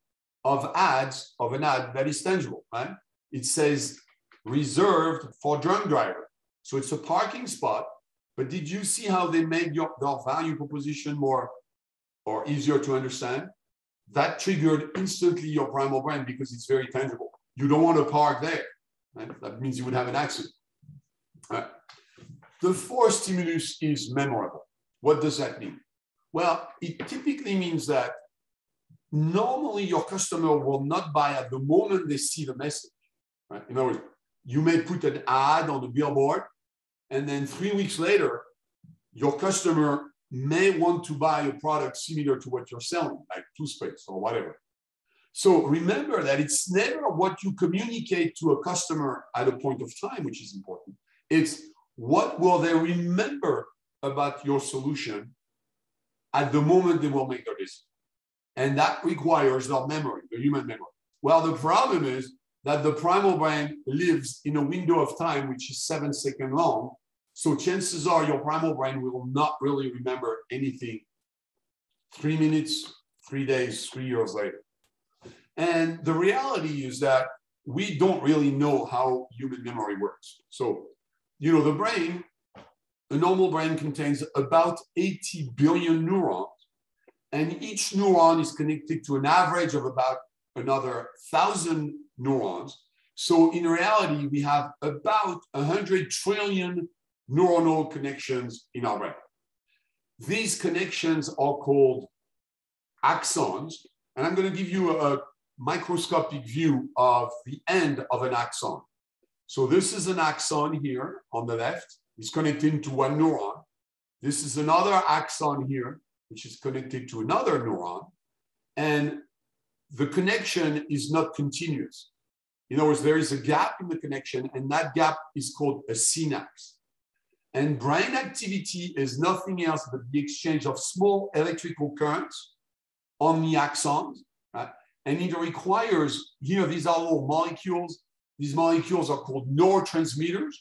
of ads, of an ad that is tangible, right? It says reserved for drunk driver. So it's a parking spot, but did you see how they made their value proposition more or easier to understand? That triggered instantly your primal brain because it's very tangible. You don't want to park there. Right? That means you would have an accident. Right? The fourth stimulus is memorable. What does that mean? Well, it typically means that normally your customer will not buy at the moment they see the message. Right? In other words, you may put an ad on the billboard, and then 3 weeks later, your customer may want to buy a product similar to what you're selling, like toothpaste or whatever. So remember that it's never what you communicate to a customer at a point of time, which is important. It's what will they remember about your solution at the moment they will make their decision. And that requires their memory, the human memory. Well, the problem is that the primal brain lives in a window of time which is 7 seconds long. So chances are your primal brain will not really remember anything 3 minutes, 3 days, 3 years later. And the reality is that we don't really know how human memory works. So, you know, the brain, a normal brain contains about 80 billion neurons, and each neuron is connected to an average of about another 1,000 neurons. So in reality, we have about 100 trillion neuronal connections in our brain. These connections are called axons, and I'm going to give you a microscopic view of the end of an axon. So this is an axon here on the left. It's connected to one neuron. This is another axon here, which is connected to another neuron. And the connection is not continuous. In other words, there is a gap in the connection, and that gap is called a synapse. And brain activity is nothing else but the exchange of small electrical currents on the axons. Right? And it requires, here, these are little molecules. These molecules are called neurotransmitters.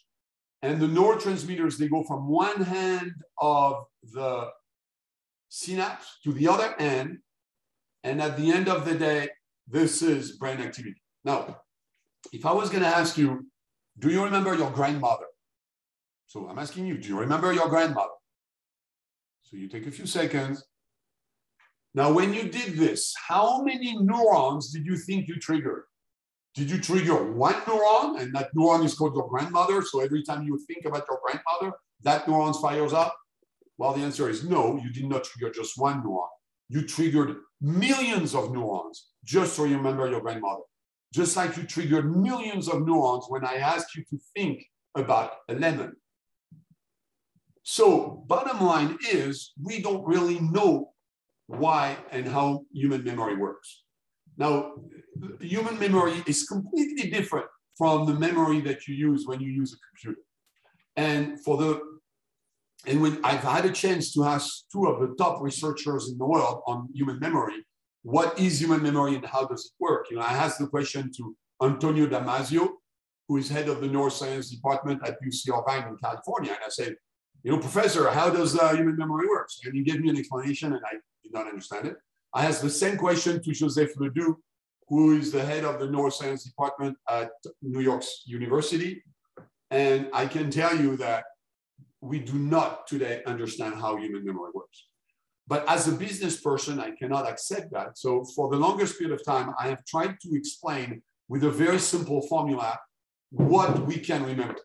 And the neurotransmitters, they go from one end of the synapse to the other end. And at the end of the day, this is brain activity. Now, if I was going to ask you, do you remember your grandmother? So I'm asking you, do you remember your grandmother? So you take a few seconds. Now, when you did this, how many neurons did you think you triggered? Did you trigger one neuron, and that neuron is called your grandmother? So every time you think about your grandmother, that neuron fires up? Well, the answer is no, you did not trigger just one neuron. You triggered millions of neurons just so you remember your grandmother. Just like you triggered millions of neurons when I asked you to think about a lemon. So bottom line is, we don't really know why and how human memory works. Now, human memory is completely different from the memory that you use when you use a computer. And when I've had a chance to ask two of the top researchers in the world on human memory, what is human memory and how does it work? You know, I asked the question to Antonio Damasio, who is head of the Neuroscience department at UC Irvine in California. And I said, you know, professor, how does human memory work? And he gave me an explanation and I did not understand it. I asked the same question to Joseph Ledoux, who is the head of the Neuroscience department at New York University. And I can tell you that we do not today understand how human memory works. But as a business person, I cannot accept that. So for the longest period of time, I have tried to explain with a very simple formula what we can remember.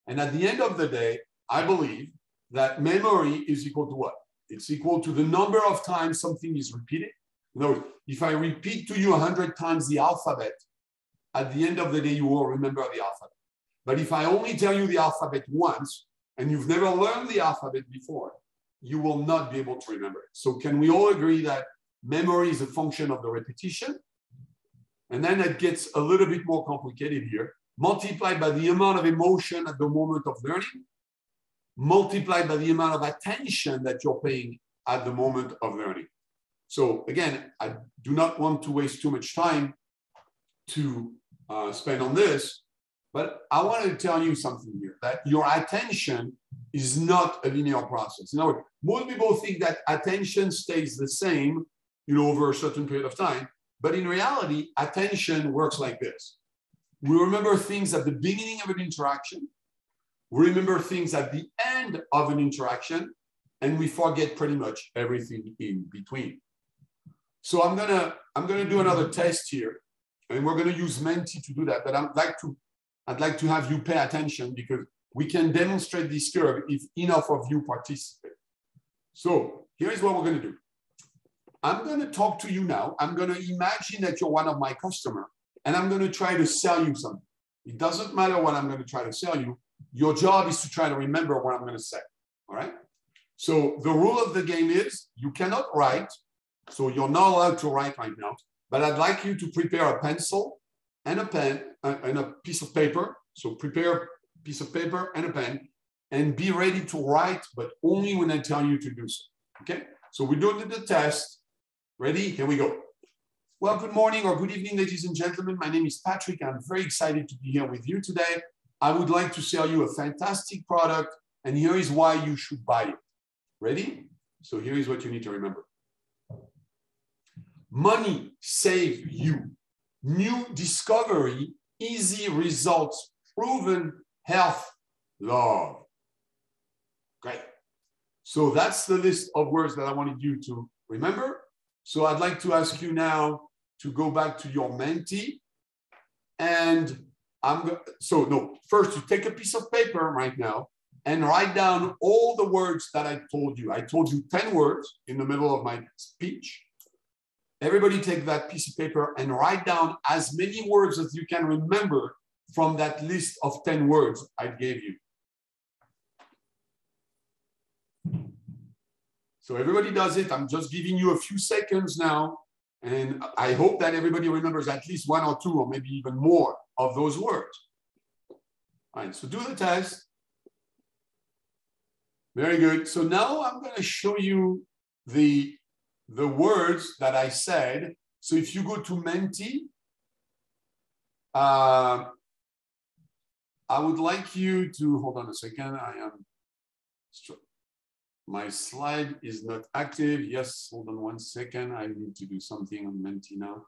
And at the end of the day, I believe that memory is equal to what? It's equal to the number of times something is repeated. In other words, if I repeat to you 100 times the alphabet, at the end of the day, you will remember the alphabet. But if I only tell you the alphabet once, and you've never learned the alphabet before, you will not be able to remember it. So can we all agree that memory is a function of the repetition? And then it gets a little bit more complicated here, multiplied by the amount of emotion at the moment of learning, multiplied by the amount of attention that you're paying at the moment of learning. So again, I do not want to waste too much time to spend on this, but I want to tell you something here, that your attention is not a linear process. In other words, most people think that attention stays the same, over a certain period of time, but in reality, attention works like this. We remember things at the beginning of an interaction, we remember things at the end of an interaction, and we forget pretty much everything in between. So I'm gonna do another test here, and we're gonna use Menti to do that. But I'd like to have you pay attention, because we can demonstrate this curve if enough of you participate. So here's what we're gonna do. I'm gonna talk to you now. I'm gonna imagine that you're one of my customers, and I'm gonna try to sell you something. It doesn't matter what I'm gonna try to sell you. Your job is to try to remember what I'm gonna say, all right? So the rule of the game is you cannot write, so you're not allowed to write right now, but I'd like you to prepare a pencil and a pen and a piece of paper. So prepare a piece of paper and a pen and be ready to write, but only when I tell you to do so, okay? So we're doing the test. Ready? Here we go. Well, good morning or good evening, ladies and gentlemen. My name is Patrick. I'm very excited to be here with you today. I would like to sell you a fantastic product, and here is why you should buy it. Ready? So here is what you need to remember. Money save you. New discovery, easy results, proven health, love. Great. So that's the list of words that I wanted you to remember. So I'd like to ask you now to go back to your Menti. And first you take a piece of paper right now and write down all the words that I told you. I told you 10 words in the middle of my speech. Everybody take that piece of paper and write down as many words as you can remember from that list of 10 words I gave you. So everybody does it. I'm just giving you a few seconds now. And I hope that everybody remembers at least one or two or maybe even more of those words. All right, so do the test. Very good. So now I'm going to show you the words that I said. So if you go to Menti, I would like you to, hold on a second. My slide is not active. Yes, hold on one second. I need to do something on Menti now.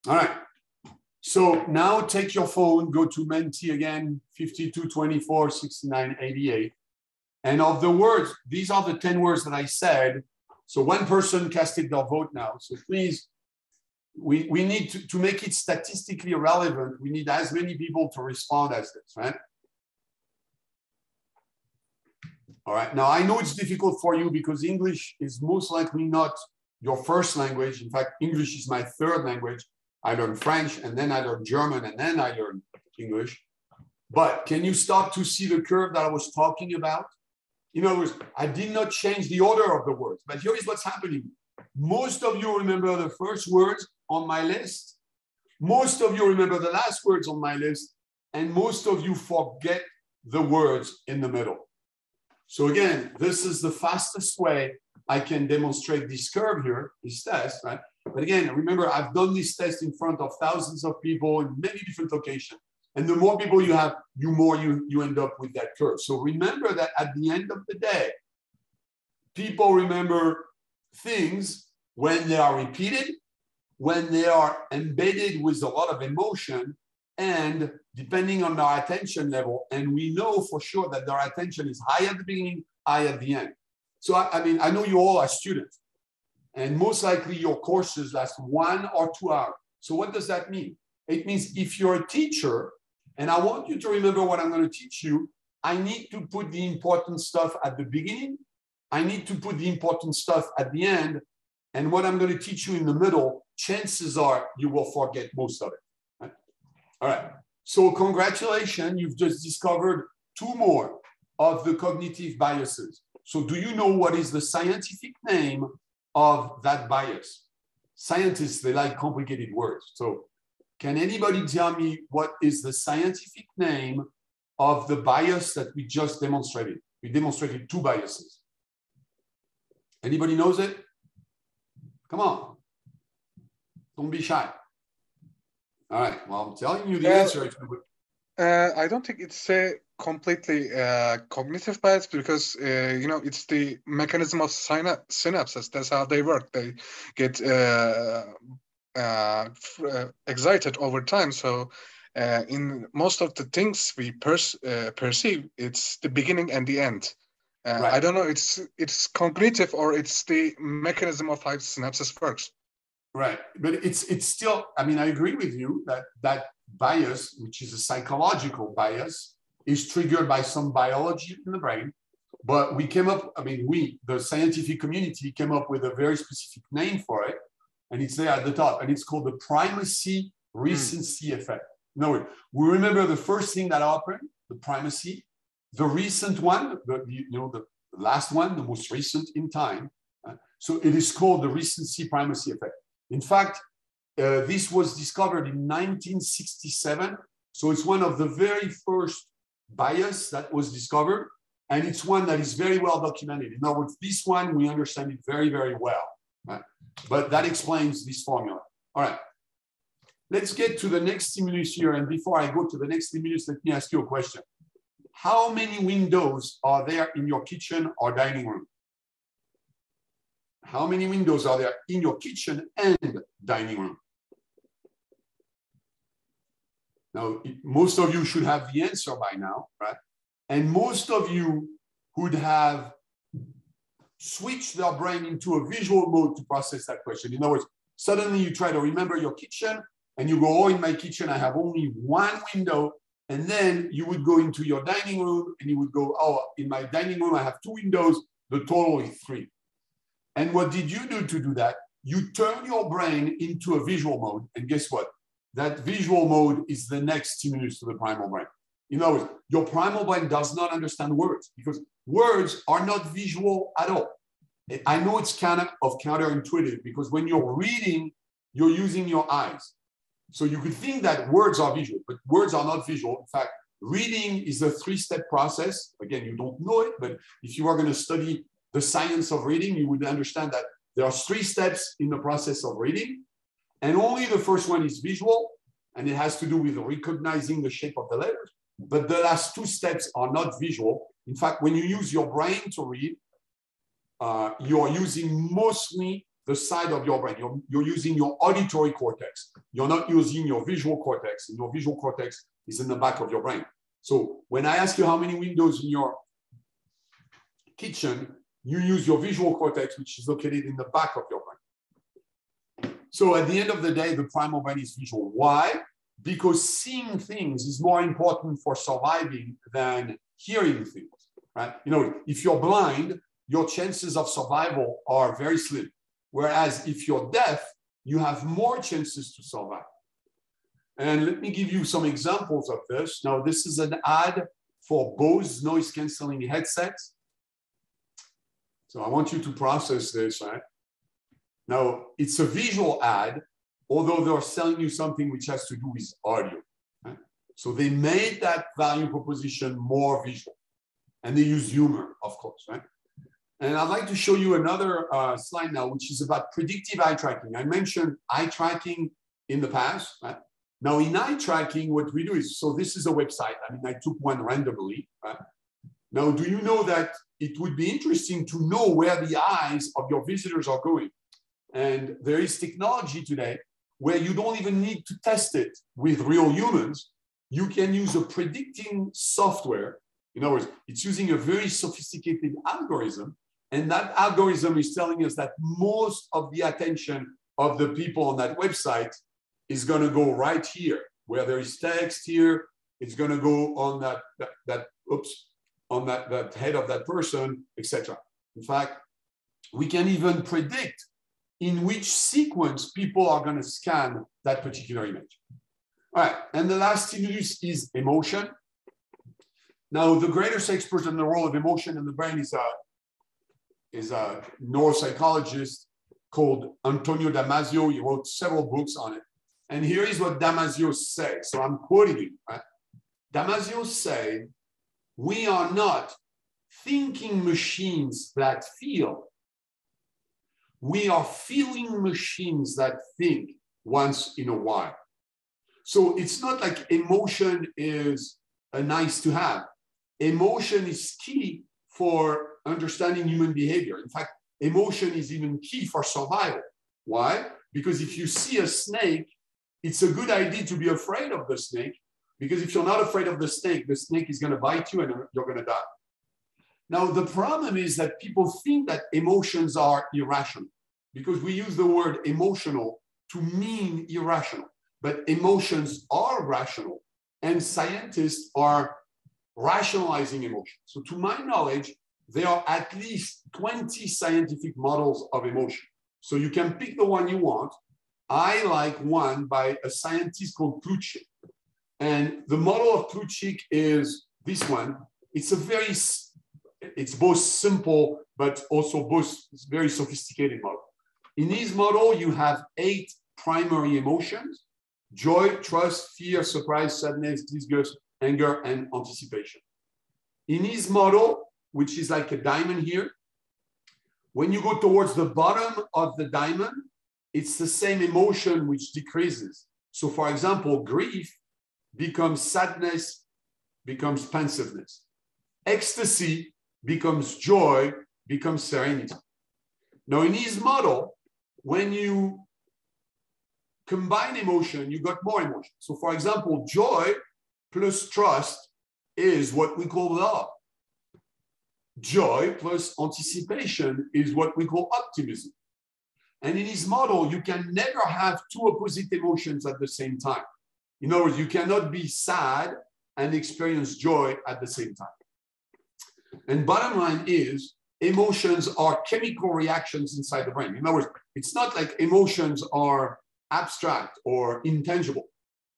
All right. So now take your phone, go to Menti again, 52, 24, 69, 88. And of the words, these are the 10 words that I said. So one person casted their vote now. So please, we need to make it statistically relevant. We need as many people to respond as this, right? All right. Now, I know it's difficult for you because English is most likely not your first language. In fact, English is my third language. I learned French, and then I learned German, and then I learned English. But can you start to see the curve that I was talking about? In other words, I did not change the order of the words, but here is what's happening. Most of you remember the first words on my list. Most of you remember the last words on my list, and most of you forget the words in the middle. So again, this is the fastest way I can demonstrate this curve here, this test, right? But again, remember, I've done this test in front of thousands of people in many different locations. And the more people you have, the more you end up with that curve. So remember that at the end of the day, people remember things when they are repeated, when they are embedded with a lot of emotion, and depending on their attention level. And we know for sure that their attention is high at the beginning, high at the end. So I mean, I know you all are students. And most likely your courses last 1 or 2 hours. So what does that mean? It means if you're a teacher and I want you to remember what I'm going to teach you, I need to put the important stuff at the beginning. I need to put the important stuff at the end. And what I'm going to teach you in the middle, chances are you will forget most of it. Right? All right. So congratulations, you've just discovered 2 more of the cognitive biases. So do you know what is the scientific name of that bias? Scientists, they like complicated words. So can anybody tell me what is the scientific name of the bias that we just demonstrated? We demonstrated two biases. Anybody knows it? Come on. Don't be shy. All right. Well, I'm telling you the answer. I don't think it's a completely cognitive bias because, you know, it's the mechanism of synapses. That's how they work. They get excited over time. So in most of the things we perceive, it's the beginning and the end. Right. I don't know, it's cognitive or it's the mechanism of how synapses works. Right, but it's still, I mean, I agree with you that bias, which is a psychological bias, is triggered by some biology in the brain. But we came up, I mean, the scientific community came up with a very specific name for it, and it's there at the top, and it's called the primacy recency effect. No, we remember the first thing that happened, the primacy, the recent one, the last one, the most recent in time. So it is called the recency primacy effect. In fact, this was discovered in 1967. So it's one of the very first bias that was discovered. And it's one that is very well documented. In other words, this one, we understand it very, very well. Right? But that explains this formula. All right. Let's get to the next stimulus here. And before I go to the next stimulus, let me ask you a question. How many windows are there in your kitchen or dining room? How many windows are there in your kitchen and dining room? Now, most of you should have the answer by now, right? And most of you would have switched their brain into a visual mode to process that question. In other words, suddenly you try to remember your kitchen and you go, oh, in my kitchen, I have only one window. And then you would go into your dining room and you would go, oh, in my dining room, I have two windows. The total is 3. And what did you do to do that? You turn your brain into a visual mode. And guess what? That visual mode is the next stimulus to the primal brain. In other words, your primal brain does not understand words because words are not visual at all. I know it's kind of counterintuitive because when you're reading, you're using your eyes. So you could think that words are visual, but words are not visual. In fact, reading is a 3-step process. Again, you don't know it, but if you are going to study the science of reading, you would understand that there are 3 steps in the process of reading. And only the first one is visual, and it has to do with recognizing the shape of the letters. But the last 2 steps are not visual. In fact, when you use your brain to read, you are using mostly the side of your brain. You're using your auditory cortex. You're not using your visual cortex. And your visual cortex is in the back of your brain. So when I ask you how many windows in your kitchen, you use your visual cortex, which is located in the back of your brain. So at the end of the day, the primal brain is visual. Why? Because seeing things is more important for surviving than hearing things, right? You know, if you're blind, your chances of survival are very slim. Whereas if you're deaf, you have more chances to survive. And let me give you some examples of this. Now, this is an ad for Bose noise canceling headsets. So I want you to process this, right? Now, it's a visual ad, although they're selling you something which has to do with audio. Right? So they made that value proposition more visual. And they use humor, of course, right? And I'd like to show you another slide now, which is about predictive eye tracking. I mentioned eye tracking in the past. Right? Now, in eye tracking, what we do is, so this is a website. I mean, I took one randomly. Right? Now, do you know that it would be interesting to know where the eyes of your visitors are going? And there is technology today where you don't even need to test it with real humans. You can use a predicting software. In other words, it's using a very sophisticated algorithm. And that algorithm is telling us that most of the attention of the people on that website is going to go right here, where there is text here. It's going to go on that head of that person, etc. In fact, we can even predict in which sequence people are going to scan that particular image. All right, and the last stimulus is emotion. Now, the greatest expert in the world of emotion in the brain is is a neuropsychologist called Antonio Damasio. He wrote several books on it. And here is what Damasio says. So I'm quoting him. Right? Damasio said, we are not thinking machines that feel. We are feeling machines that think once in a while. So it's not like emotion is a nice to have. Emotion is key for understanding human behavior. In fact, emotion is even key for survival. Why? Because if you see a snake, it's a good idea to be afraid of the snake, because if you're not afraid of the snake is going to bite you and you're going to die. Now, the problem is that people think that emotions are irrational, because we use the word emotional to mean irrational. But emotions are rational, and scientists are rationalizing emotions. So to my knowledge, there are at least 20 scientific models of emotion. So you can pick the one you want. I like one by a scientist called Plutchik. And the model of Plutchik is this one. It's both simple, but also both very sophisticated model. In his model, you have 8 primary emotions: joy, trust, fear, surprise, sadness, disgust, anger, and anticipation. In his model, which is like a diamond here, when you go towards the bottom of the diamond, it's the same emotion which decreases. So for example, grief becomes sadness, becomes pensiveness. Ecstasy becomes joy, becomes serenity. Now in his model, when you combine emotion, you got more emotion. So for example, joy plus trust is what we call love. Joy plus anticipation is what we call optimism. And in his model, you can never have 2 opposite emotions at the same time. In other words, you cannot be sad and experience joy at the same time. And bottom line is, emotions are chemical reactions inside the brain. In other words, it's not like emotions are abstract or intangible.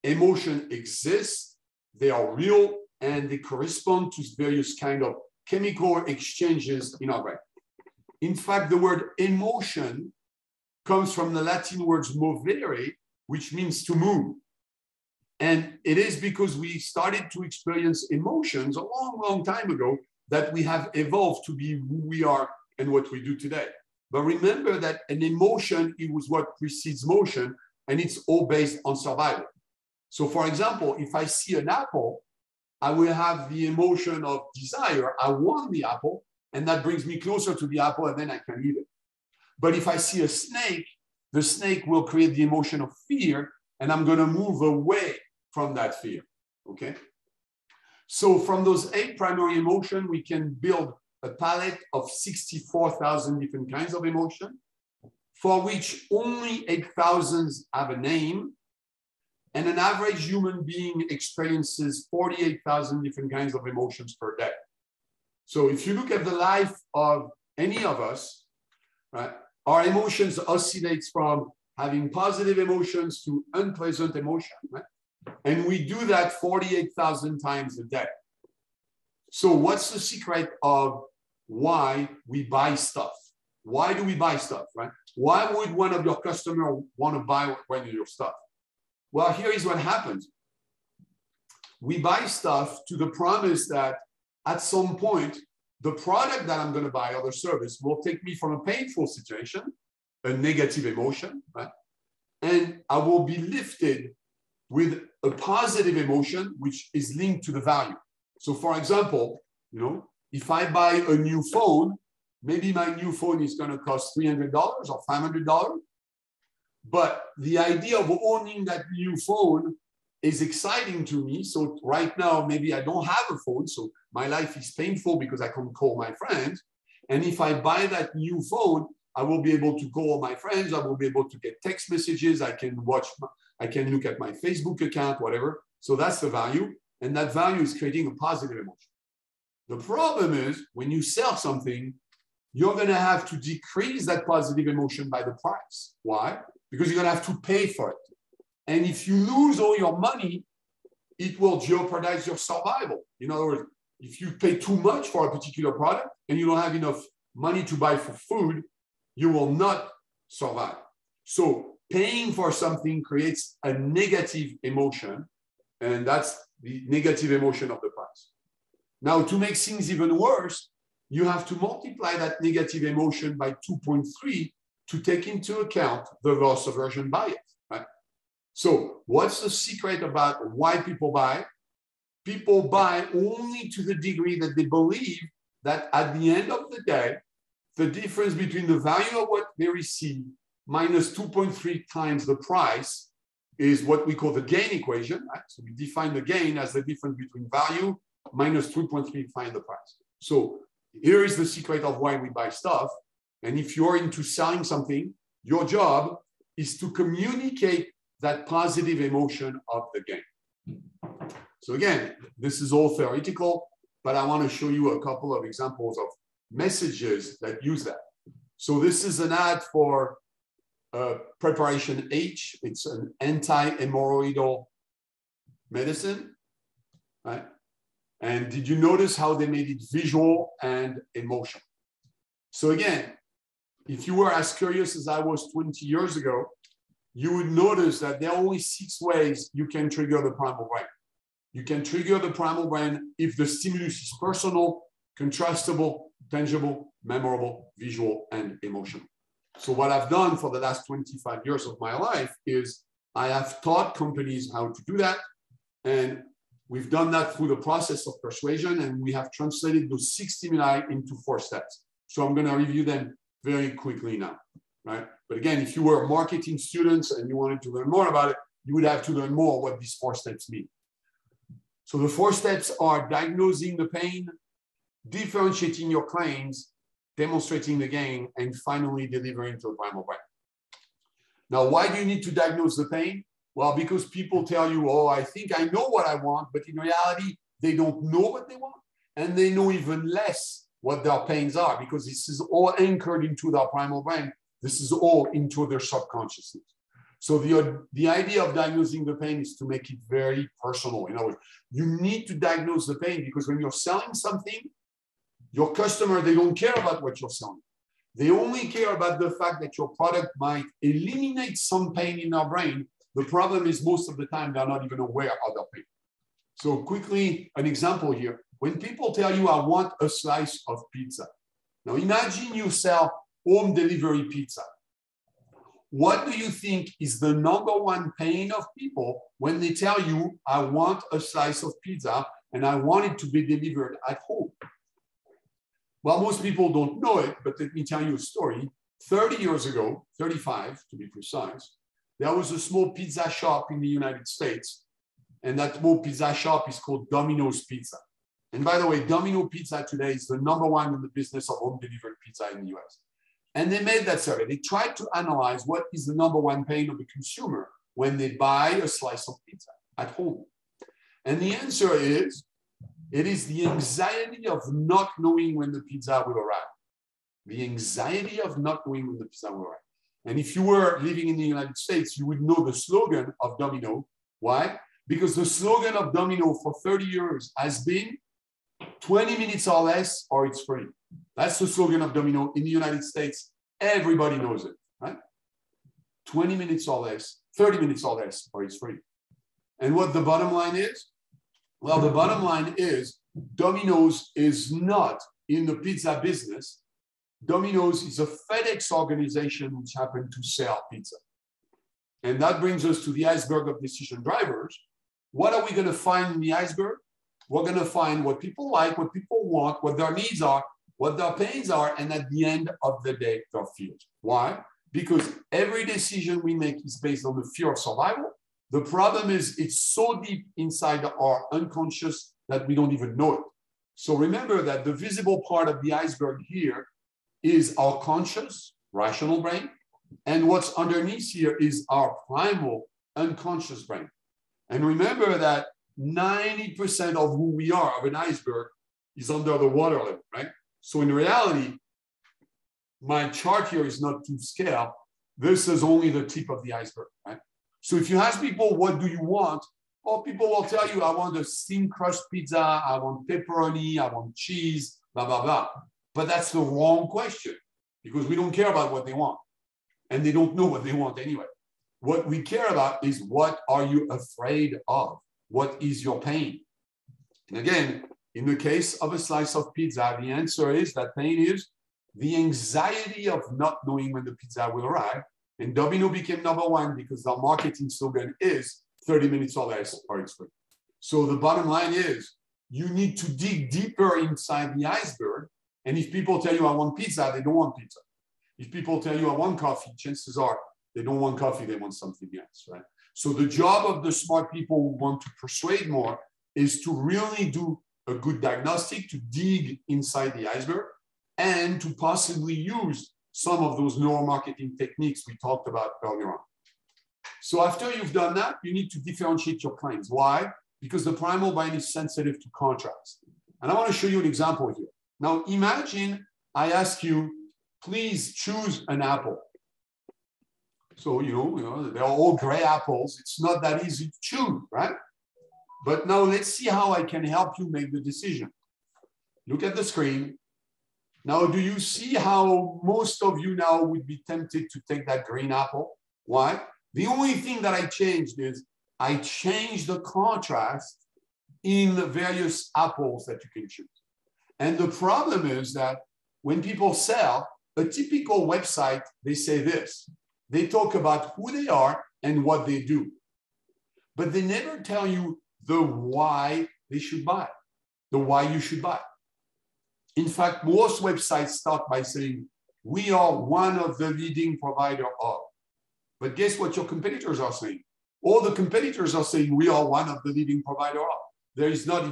Emotion exists, they are real, and they correspond to various kind of chemical exchanges in our brain. In fact, the word emotion comes from the Latin words movere, which means to move. And it is because we started to experience emotions a long, long time ago that we have evolved to be who we are and what we do today. But remember that an emotion, it was what precedes motion, and it's all based on survival. So for example, if I see an apple, I will have the emotion of desire. I want the apple, and that brings me closer to the apple, and then I can eat it. But if I see a snake, the snake will create the emotion of fear, and I'm going to move away from that fear, okay? So from those 8 primary emotions, we can build a palette of 64,000 different kinds of emotion, for which only 8,000 have a name, and an average human being experiences 48,000 different kinds of emotions per day. So if you look at the life of any of us, right, our emotions oscillate from having positive emotions to unpleasant emotions, right? And we do that 48,000 times a day. So what's the secret of why we buy stuff? Why do we buy stuff, right? Why would one of your customers want to buy one of your stuff? Well, here is what happens. We buy stuff to the promise that at some point, the product that I'm going to buy or the service will take me from a painful situation, a negative emotion, right? And I will be lifted with a positive emotion, which is linked to the value. So for example, you know, if I buy a new phone, maybe my new phone is going to cost $300 or $500. But the idea of owning that new phone is exciting to me. So right now, maybe I don't have a phone. So my life is painful because I can't call my friends. And if I buy that new phone, I will be able to call my friends. I will be able to get text messages. I can look at my Facebook account, whatever. So that's the value. And that value is creating a positive emotion. The problem is when you sell something, you're going to have to decrease that positive emotion by the price. Why? Because you're going to have to pay for it. And if you lose all your money, it will jeopardize your survival. In other words, if you pay too much for a particular product and you don't have enough money to buy for food, you will not survive. So paying for something creates a negative emotion, and that's the negative emotion of the price. Now, to make things even worse, you have to multiply that negative emotion by 2.3 to take into account the loss aversion bias, right? So what's the secret about why people buy? People buy only to the degree that they believe that at the end of the day, the difference between the value of what they receive minus 2.3 times the price is what we call the gain equation, right? So we define the gain as the difference between value minus 2.3 find the price. So here is the secret of why we buy stuff. And if you're into selling something, your job is to communicate that positive emotion of the gain. So again, this is all theoretical, but I want to show you a couple of examples of messages that use that. So this is an ad for Preparation H. It's an anti-hemorrhoidal medicine, right? And did you notice how they made it visual and emotional? So again, if you were as curious as I was 20 years ago, you would notice that there are only 6 ways you can trigger the primal brain. You can trigger the primal brain if the stimulus is personal, contrastable, tangible, memorable, visual, and emotional. So what I've done for the last 25 years of my life is I have taught companies how to do that. And we've done that through the process of persuasion, and we have translated those 6 stimuli into 4 steps. So I'm going to review them very quickly now, right? But again, if you were marketing students and you wanted to learn more about it, you would have to learn more what these 4 steps mean. So the 4 steps are diagnosing the pain, differentiating your claims, demonstrating the gain, and finally delivering to the primal brain. Now, why do you need to diagnose the pain? Well, because people tell you, oh, I think I know what I want, but in reality, they don't know what they want, and they know even less what their pains are, because this is all anchored into their primal brain. This is all into their subconsciousness. So the idea of diagnosing the pain is to make it very personal. In other words, you need to diagnose the pain, because when you're selling something, your customer, they don't care about what you're selling. They only care about the fact that your product might eliminate some pain in their brain. The problem is most of the time, they're not even aware of their pain. So quickly, an example here. When people tell you, I want a slice of pizza. Now imagine you sell home delivery pizza. What do you think is the #1 pain of people when they tell you, I want a slice of pizza and I want it to be delivered at home? Well, most people don't know it, but let me tell you a story. 30 years ago, 35 to be precise, there was a small pizza shop in the United States, and that small pizza shop is called Domino's Pizza. And by the way, Domino Pizza today is the #1 in the business of home delivered pizza in the US. And they made that survey. They tried to analyze what is the #1 pain of the consumer when they buy a slice of pizza at home. And the answer is, it is the anxiety of not knowing when the pizza will arrive. The anxiety of not knowing when the pizza will arrive. And if you were living in the United States, you would know the slogan of Domino. Why? Because the slogan of Domino for 30 years has been 20 minutes or less, or it's free. That's the slogan of Domino in the United States. Everybody knows it, right? 20 minutes or less, 30 minutes or less, or it's free. And what the bottom line is? Well, the bottom line is Domino's is not in the pizza business. Domino's is a FedEx organization which happened to sell pizza. And that brings us to the iceberg of decision drivers. What are we going to find in the iceberg? We're going to find what people like, what people want, what their needs are, what their pains are, and at the end of the day, their fears. Why? Because every decision we make is based on the fear of survival. The problem is it's so deep inside our unconscious that we don't even know it. So remember that the visible part of the iceberg here is our conscious, rational brain. And what's underneath here is our primal, unconscious brain. And remember that 90% of who we are of an iceberg is under the water level, right? So in reality, my chart here is not to scale. This is only the tip of the iceberg, right? So if you ask people, what do you want? Well, people will tell you, I want a thin crust pizza, I want pepperoni, I want cheese, blah, blah, blah. But that's the wrong question because we don't care about what they want. And they don't know what they want anyway. What we care about is what are you afraid of? What is your pain? And again, in the case of a slice of pizza, the answer is that pain is the anxiety of not knowing when the pizza will arrive. And Domino became number one because their marketing slogan is 30 minutes or less or it's free. So the bottom line is you need to dig deeper inside the iceberg. And if people tell you I want pizza, they don't want pizza. If people tell you I want coffee, chances are they don't want coffee, they want something else, right? So the job of the smart people who want to persuade more is to really do a good diagnostic, to dig inside the iceberg, and to possibly use some of those neuromarketing techniques we talked about earlier on. So after you've done that, you need to differentiate your claims. Why? Because the primal brain is sensitive to contrast. And I want to show you an example here. Now imagine I ask you, please choose an apple. So, you know, they're all gray apples. It's not that easy to choose, right? But now let's see how I can help you make the decision. Look at the screen. Now, do you see how most of you now would be tempted to take that green apple? Why? The only thing that I changed is I changed the contrast in the various apples that you can choose. And the problem is that when people sell, a typical website, they say this. They talk about who they are and what they do. But they never tell you the why they should buy, the why you should buy. In fact, most websites start by saying, we are one of the leading provider of. But guess what your competitors are saying? All the competitors are saying, we are one of the leading provider of. There is not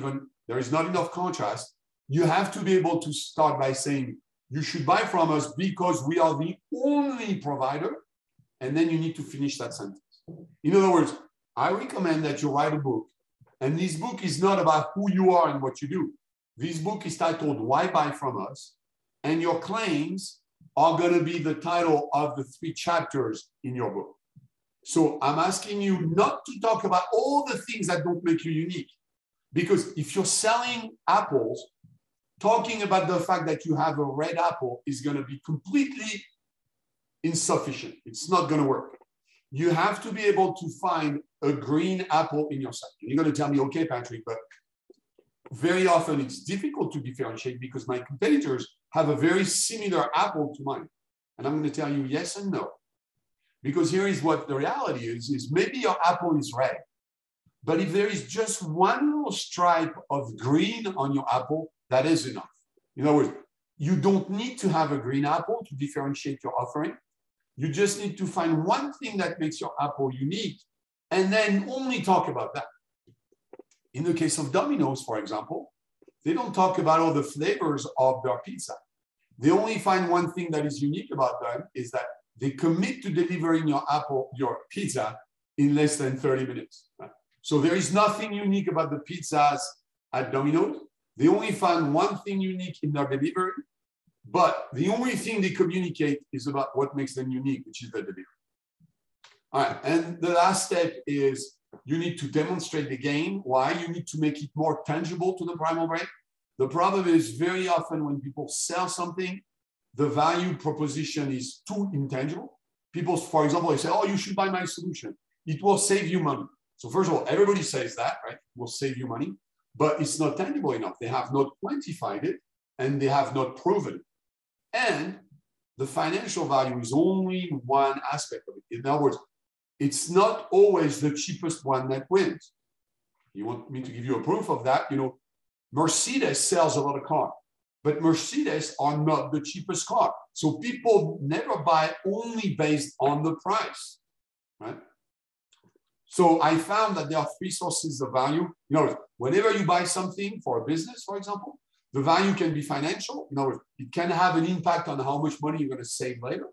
enough contrast. You have to be able to start by saying, you should buy from us because we are the only provider. And then you need to finish that sentence. In other words, I recommend that you write a book. And this book is not about who you are and what you do. This book is titled Why Buy From Us? And your claims are going to be the title of the 3 chapters in your book. So I'm asking you not to talk about all the things that don't make you unique. Because if you're selling apples, talking about the fact that you have a red apple is going to be completely insufficient. It's not going to work. You have to be able to find a green apple in your site. You're going to tell me, okay, Patrick, but very often it's difficult to differentiate because my competitors have a very similar apple to mine. And I'm going to tell you yes and no. Because here is what the reality is maybe your apple is red. But if there is just one little stripe of green on your apple, that is enough. In other words, you don't need to have a green apple to differentiate your offering. You just need to find one thing that makes your apple unique and then only talk about that. In the case of Domino's, for example, they don't talk about all the flavors of their pizza. They only find one thing that is unique about them is that they commit to delivering your pizza in less than 30 minutes. Right? So there is nothing unique about the pizzas at Domino's. They only find one thing unique in their delivery, but the only thing they communicate is about what makes them unique, which is the delivery. All right, and the last step is you need to demonstrate the gain. Why? You need to make it more tangible to the primal brain. The problem is very often when people sell something, the value proposition is too intangible. People, for example, they say, oh, you should buy my solution. It will save you money. So first of all, everybody says that, right? It will save you money, but it's not tangible enough. They have not quantified it and they have not proven it. And the financial value is only one aspect of it. In other words, it's not always the cheapest one that wins. You want me to give you a proof of that? You know, Mercedes sells a lot of cars, but Mercedes are not the cheapest car. So people never buy only based on the price, right? So I found that there are 3 sources of value. You know, whenever you buy something for a business, for example, the value can be financial. In other words, it can have an impact on how much money you're going to save later,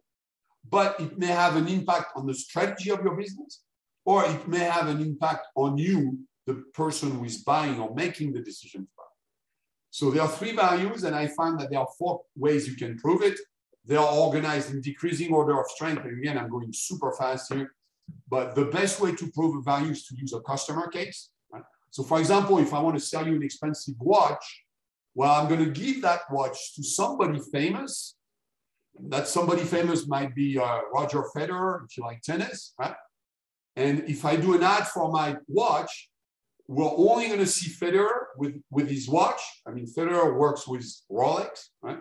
but it may have an impact on the strategy of your business, or it may have an impact on you, the person who is buying or making the decision to buy. So there are 3 values, and I find that there are 4 ways you can prove it. They are organized in decreasing order of strength. And again, I'm going super fast here, but the best way to prove a value is to use a customer case. Right? So for example, if I want to sell you an expensive watch, Well, I'm going to give that watch to somebody famous. That somebody famous might be Roger Federer, if you like tennis, right? And if I do an ad for my watch, we're only going to see Federer with his watch. I mean, Federer works with Rolex, right?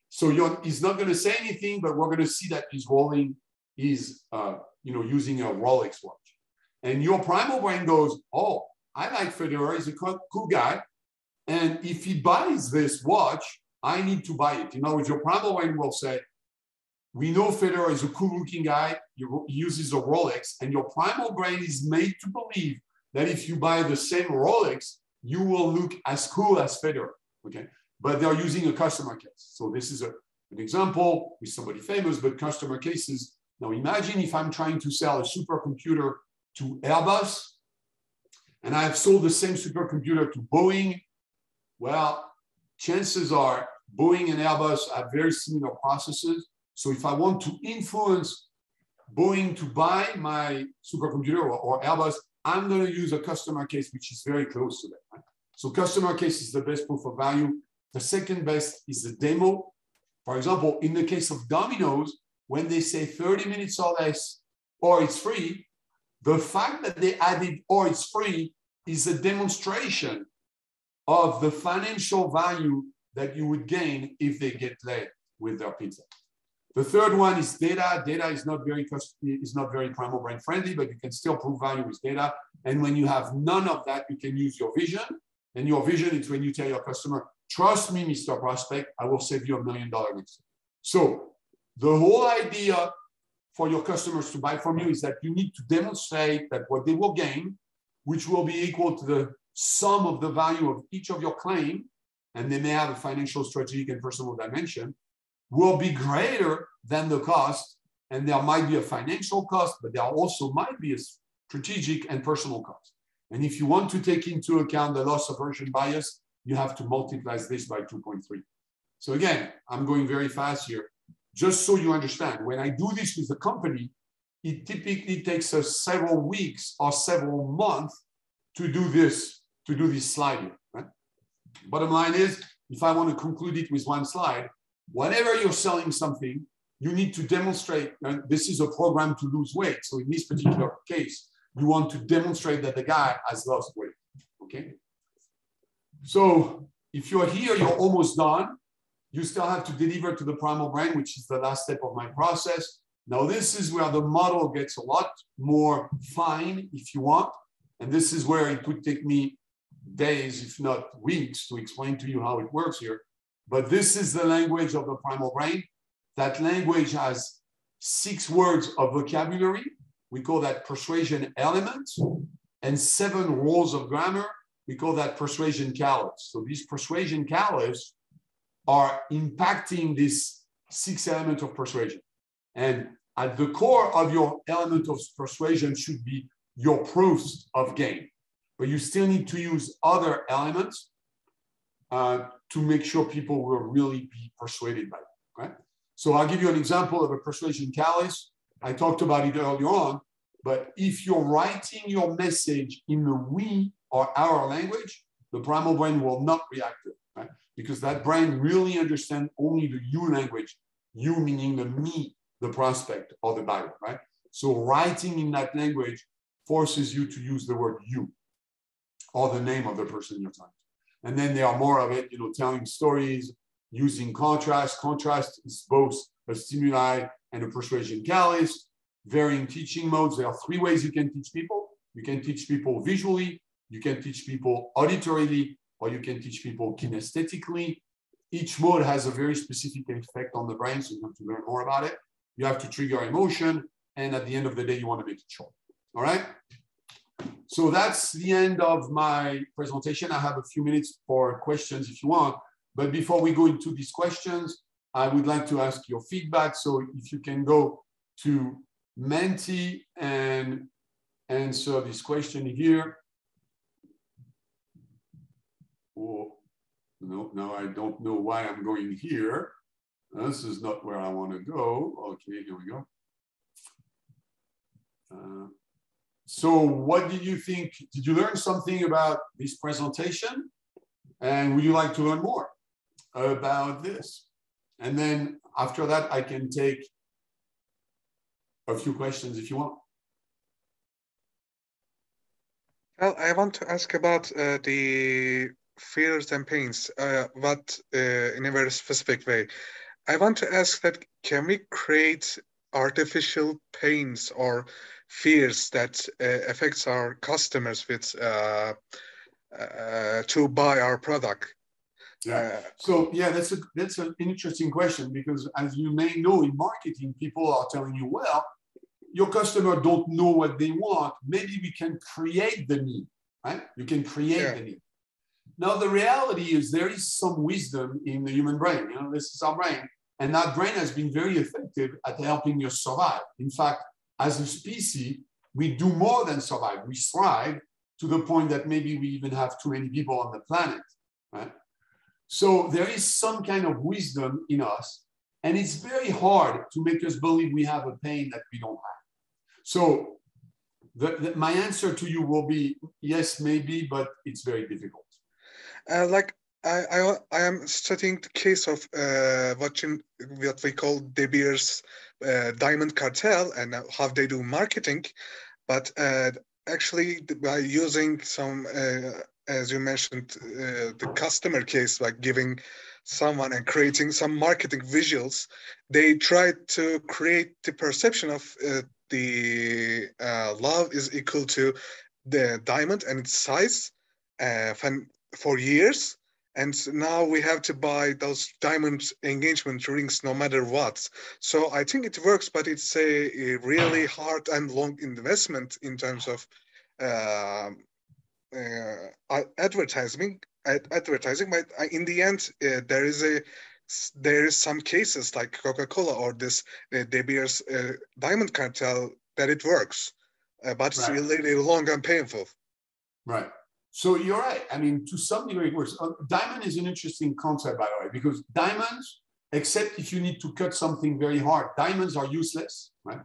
So he's not going to say anything, but we're going to see that he's using a Rolex watch. And your primal brain goes, oh, I like Federer. He's a cool guy. And if he buys this watch, I need to buy it. In other words, your primal brain will say, we know Federer is a cool-looking guy. He uses a Rolex. And your primal brain is made to believe that if you buy the same Rolex, you will look as cool as Federer, okay? But they're using a customer case. So this is an example with somebody famous, but customer cases. Now imagine if I'm trying to sell a supercomputer to Airbus, and I have sold the same supercomputer to Boeing. Well, chances are Boeing and Airbus have very similar processes. So if I want to influence Boeing to buy my supercomputer or Airbus, I'm going to use a customer case which is very close to that. Right? So customer case is the best proof of value. The second best is the demo. For example, in the case of Domino's, when they say 30 minutes or less, or it's free, the fact that they added or it's free is a demonstration of the financial value that you would gain if they get late with their pizza. The third one is data. Data is not very primal brain friendly, but you can still prove value with data. And when you have none of that, you can use your vision. And your vision is when you tell your customer, trust me, Mr. Prospect, I will save you $1 million next year. So the whole idea for your customers to buy from you is that you need to demonstrate that what they will gain, which will be equal to the sum of the value of each of your claim, and they may have a financial, strategic, and personal dimension, will be greater than the cost. And there might be a financial cost, but there also might be a strategic and personal cost. And if you want to take into account the loss aversion bias, you have to multiply this by 2.3. So again, I'm going very fast here. Just so you understand, when I do this with the company, it typically takes us several weeks or several months to do this slide here, right? Bottom line is, if I want to conclude it with one slide, whenever you're selling something, you need to demonstrate, and this is a program to lose weight. So in this particular case, you want to demonstrate that the guy has lost weight, okay? So if you're here, you're almost done. You still have to deliver to the primal brain, which is the last step of my process. Now, this is where the model gets a lot more fine, if you want. And this is where it would take me days, if not weeks, to explain to you how it works here. But this is the language of the primal brain. That language has 6 words of vocabulary. We call that persuasion element, and 7 rules of grammar. We call that persuasion callus. So these persuasion callus are impacting this 6 elements of persuasion. And at the core of your element of persuasion should be your proofs of gain. But you still need to use other elements to make sure people will really be persuaded by it, right? So I'll give you an example of a persuasion callus. I talked about it earlier on, but if you're writing your message in the we or our language, the primal brain will not react to it, right? Because that brain really understands only the you language, you meaning the me, the prospect or the buyer, right? So writing in that language forces you to use the word you or the name of the person you're talking to. And then there are more of it, telling stories, using contrast. Contrast is both a stimuli and a persuasion callus. Varying teaching modes. There are 3 ways you can teach people. You can teach people visually, you can teach people auditorily, or you can teach people kinesthetically. Each mode has a very specific effect on the brain, so you have to learn more about it. You have to trigger emotion, and at the end of the day, you want to make it short. All right? So that's the end of my presentation. I have a few minutes for questions if you want. But before we go into these questions, I would like to ask your feedback. So if you can go to Menti and answer this question here. Oh, no, I don't know why I'm going here. This is not where I want to go. Okay, here we go. So what did you think? Did you learn something about this presentation? And would you like to learn more? about this. And then after that, I can take a few questions if you want. Well, I want to ask about the fears and pains, but in a very specific way. I want to ask that, can we create artificial pains or fears that affects our customers with to buy our product? Yeah. So yeah, that's an interesting question, because as you may know, in marketing, people are telling you, well, your customer don't know what they want. Maybe we can create the need, right? You can create the need. Now, the reality is there is some wisdom in the human brain. You know, this is our brain. And that brain has been very effective at helping you survive. In fact, as a species, we do more than survive. We thrive to the point that maybe we even have too many people on the planet, right? So there is some kind of wisdom in us. And it's very hard to make us believe we have a pain that we don't have. So my answer to you will be yes, maybe, but it's very difficult. Like I am studying the case of watching what we call De Beers diamond cartel and how they do marketing, but actually by using some, as you mentioned, the customer case, like giving someone and creating some marketing visuals, they try to create the perception of the love is equal to the diamond and its size for years. And now we have to buy those diamond engagement rings no matter what. So I think it works, but it's a really hard and long investment in terms of advertising. But in the end, there is some cases like Coca-Cola or this De Beers diamond cartel that it works, but it's really long and painful. Right. So you're right. I mean, to some degree it works. Diamond is an interesting concept, by the way, because diamonds, except if you need to cut something very hard, diamonds are useless, right?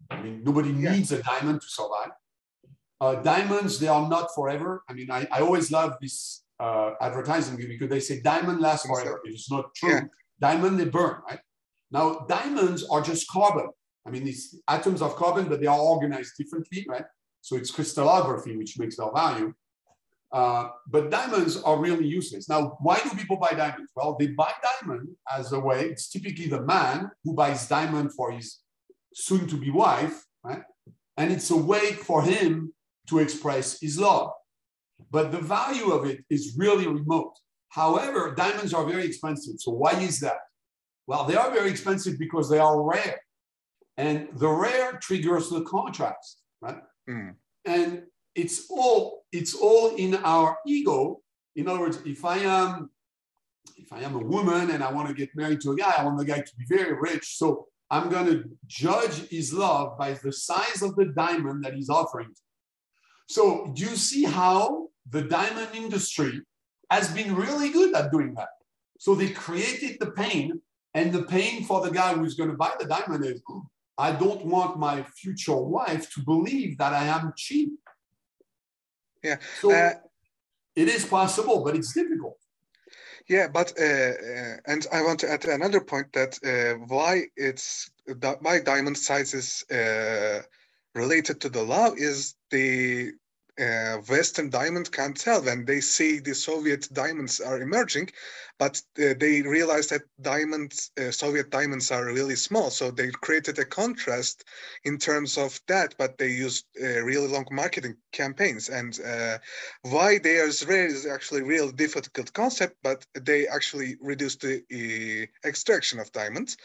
I mean, nobody needs a diamond to survive. Diamonds, they are not forever. I mean, I always love this advertising because they say diamond lasts forever. It's not true. Yeah. Diamond, they burn, right? Now, diamonds are just carbon. I mean, it's atoms of carbon, but they are organized differently, right? So it's crystallography, which makes their value. But diamonds are really useless. Now, why do people buy diamonds? Well, they buy diamond as a way. It's typically the man who buys diamond for his soon-to-be wife, right? And it's a way for him to express his love. But the value of it is really remote. However, diamonds are very expensive. So why is that? Well, they are very expensive because they are rare. And the rare triggers the contrast, right? Mm. And it's all in our ego. In other words, if I am a woman and I want to get married to a guy, I want the guy to be very rich. So I'm going to judge his love by the size of the diamond that he's offering. So do you see how the diamond industry has been really good at doing that? So they created the pain, and the pain for the guy who's going to buy the diamond is, I don't want my future wife to believe that I am cheap. Yeah. So it is possible, but it's difficult. Yeah, but and I want to add another point that why diamond size is related to the love is the Western diamond can't tell when they see the Soviet diamonds are emerging, but they realize that Soviet diamonds are really small. So they created a contrast in terms of that, but they used really long marketing campaigns. And why they are rare is actually a real difficult concept, but they actually reduced the extraction of diamonds.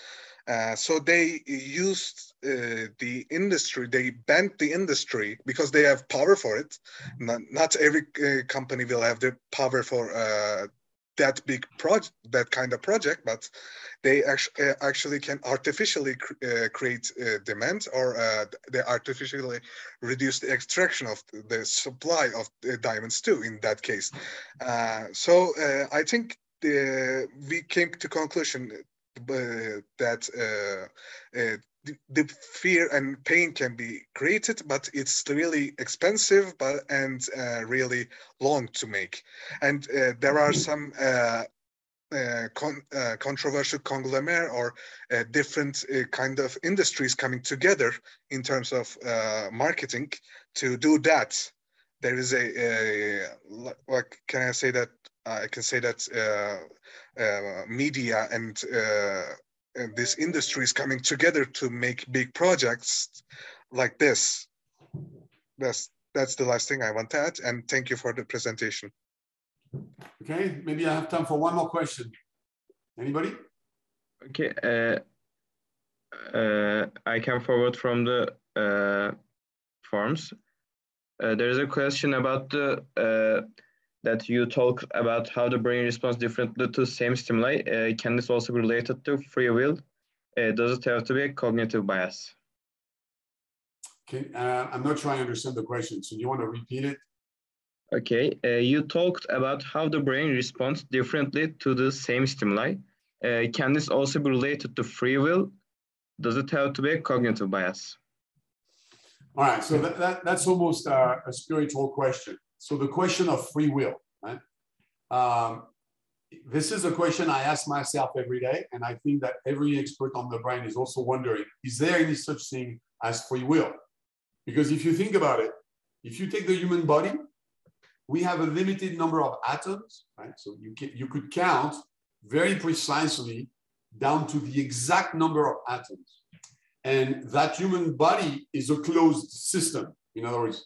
So they used the industry, they bent the industry because they have power for it. Not every company will have the power for that big project, that kind of project, but they actually can artificially create demand, or they artificially reduce the extraction of the supply of diamonds too, in that case. So I think we came to conclusion that the fear and pain can be created, but it's really expensive and really long to make. And there are some controversial conglomerate or different kind of industries coming together in terms of marketing to do that. There is what can I say that? I can say that media and this industry is coming together to make big projects like this. That's the last thing I want to add, and thank you for the presentation. Okay, maybe I have time for one more question. Anybody? Okay, I can forward from the forms. There is a question about that you talk about how the brain responds differently to same stimuli. Can this also be related to free will? Does it have to be a cognitive bias? Okay, I'm not sure I understand the question. So you want to repeat it? Okay, you talked about how the brain responds differently to the same stimuli. Can this also be related to free will? Does it have to be a cognitive bias? All right, so that's almost a spiritual question. So the question of free will, right? This is a question I ask myself every day, and I think that every expert on the brain is also wondering, is there any such thing as free will? Because if you think about it, if you take the human body, we have a limited number of atoms, right? So you could count very precisely down to the exact number of atoms. And that human body is a closed system. In other words,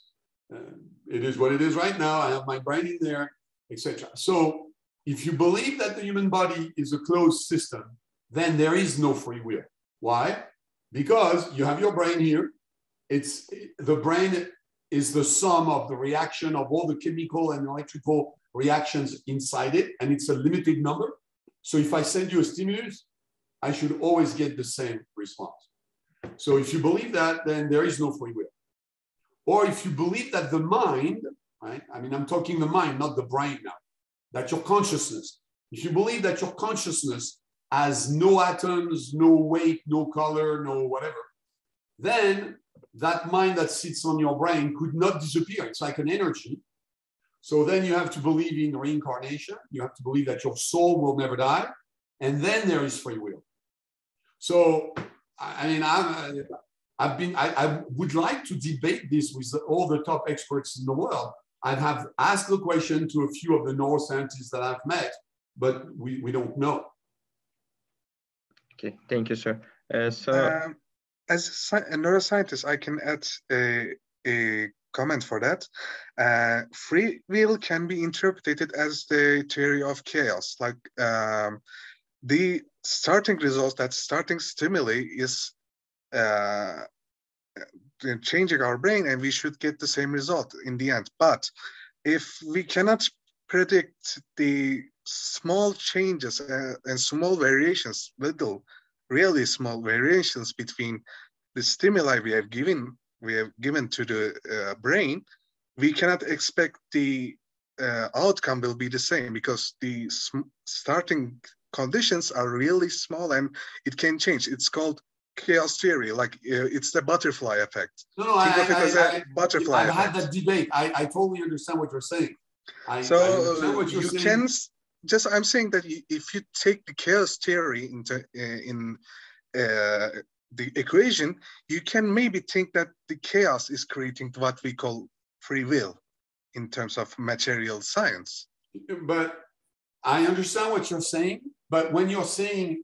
it is what it is right now. I have my brain in there, etc. So if you believe that the human body is a closed system, then there is no free will. Why? Because you have your brain here. The brain is the sum of the reaction of all the chemical and electrical reactions inside it, and it's a limited number. So if I send you a stimulus, I should always get the same response. So if you believe that, then there is no free will. Or if you believe that the mind, right? I mean, I'm talking the mind, not the brain now, that your consciousness, if you believe that your consciousness has no atoms, no weight, no color, no whatever, then that mind that sits on your brain could not disappear. It's like an energy. So then you have to believe in reincarnation. You have to believe that your soul will never die. And then there is free will. So, I mean, I would like to debate this with all the top experts in the world. I have asked the question to a few of the neuroscientists that I've met, but we don't know. Okay, thank you, sir. As a neuroscientist, I can add a comment for that. Free will can be interpreted as the theory of chaos. Like the starting results, that starting stimuli is changing our brain, and we should get the same result in the end. But if we cannot predict the small changes and small variations, really small variations between the stimuli we have given to the brain, we cannot expect the outcome will be the same, because the starting conditions are really small and it can change. It's called chaos theory, like it's the butterfly effect. No, I've had that debate. I totally understand what you're saying. I understand what you're saying. I'm saying that if you take the chaos theory in the equation, you can maybe think that the chaos is creating what we call free will in terms of material science. But I understand what you're saying. But when you're saying,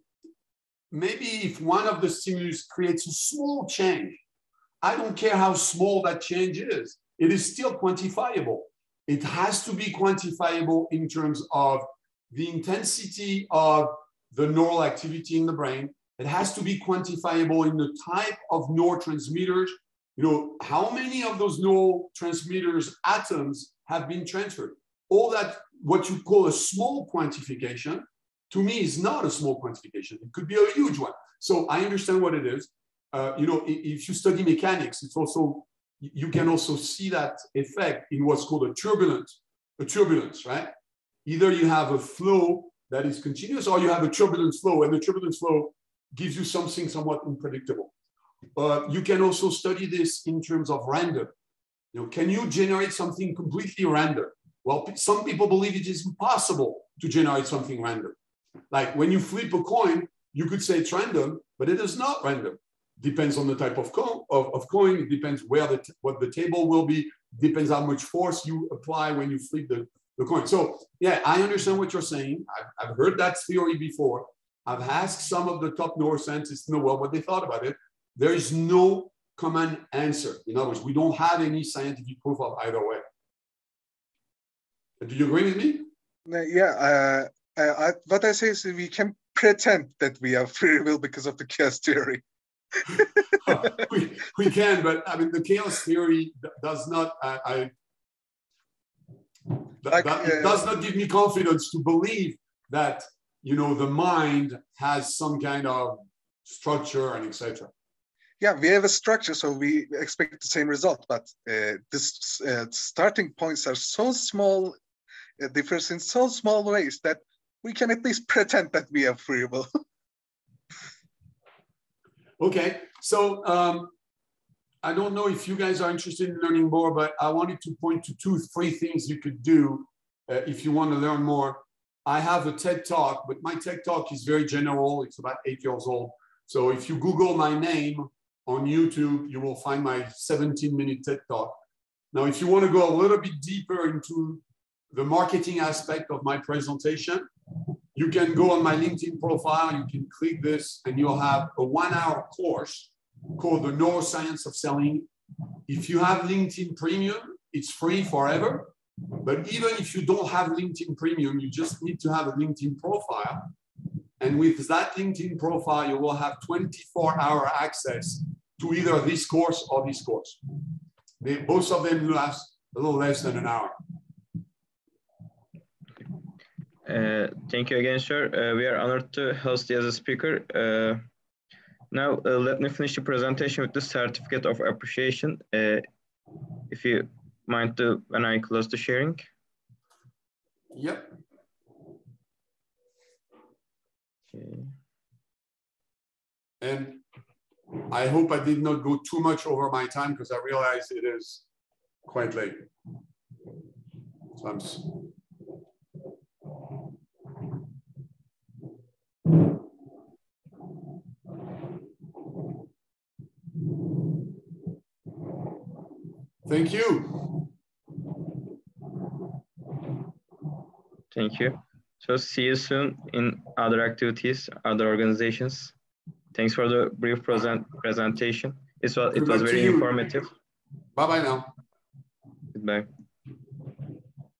maybe if one of the stimulus creates a small change, I don't care how small that change is, it is still quantifiable. It has to be quantifiable in terms of the intensity of the neural activity in the brain. It has to be quantifiable in the type of neurotransmitters. You know, how many of those neurotransmitters atoms have been transferred? All that, what you call a small quantification, to me is not a small quantification. It could be a huge one. So I understand what it is. You know, if you study mechanics, it's also, you can also see that effect in what's called a turbulence, right? Either you have a flow that is continuous, or you have a turbulent flow, and the turbulent flow gives you something somewhat unpredictable. You can also study this in terms of random. You know, can you generate something completely random? Well, some people believe it is impossible to generate something random. Like when you flip a coin, you could say it's random, but it is not random. Depends on the type of coin. It depends what the table will be. Depends how much force you apply when you flip the coin. So yeah, I understand what you're saying. I've heard that theory before. I've asked some of the top neuroscientists in the world what they thought about it. There is no common answer. In other words, we don't have any scientific proof of either way. Do you agree with me? Yeah. What I say is we can pretend that we have free will because of the chaos theory. we can, but I mean, the chaos theory does not. It does not give me confidence to believe that the mind has some kind of structure and etc. Yeah, we have a structure, so we expect the same result. But this starting points are so small, differs in so small ways that we can at least pretend that we have free will. Okay, so I don't know if you guys are interested in learning more, but I wanted to point to 3 things you could do if you want to learn more. I have a TED Talk, but my TED Talk is very general. It's about 8 years old. So if you Google my name on YouTube, you will find my 17-minute TED Talk. Now, if you want to go a little bit deeper into the marketing aspect of my presentation, you can go on my LinkedIn profile, you can click this, and you'll have a 1-hour course called the Neuroscience of Selling. If you have LinkedIn Premium, it's free forever. But even if you don't have LinkedIn Premium, you just need to have a LinkedIn profile. And with that LinkedIn profile, you will have 24-hour access to either this course or this course. Both of them last a little less than an hour. Thank you again, sir. We are honored to host you as a speaker. Now, let me finish the presentation with the certificate of appreciation. If you mind to, when I close the sharing. Yep. Okay. And I hope I did not go too much over my time because I realize it is quite late. So thank you. Thank you. So see you soon in other activities, other organizations. Thanks for the brief presentation. It was very informative. Bye-bye now. Goodbye.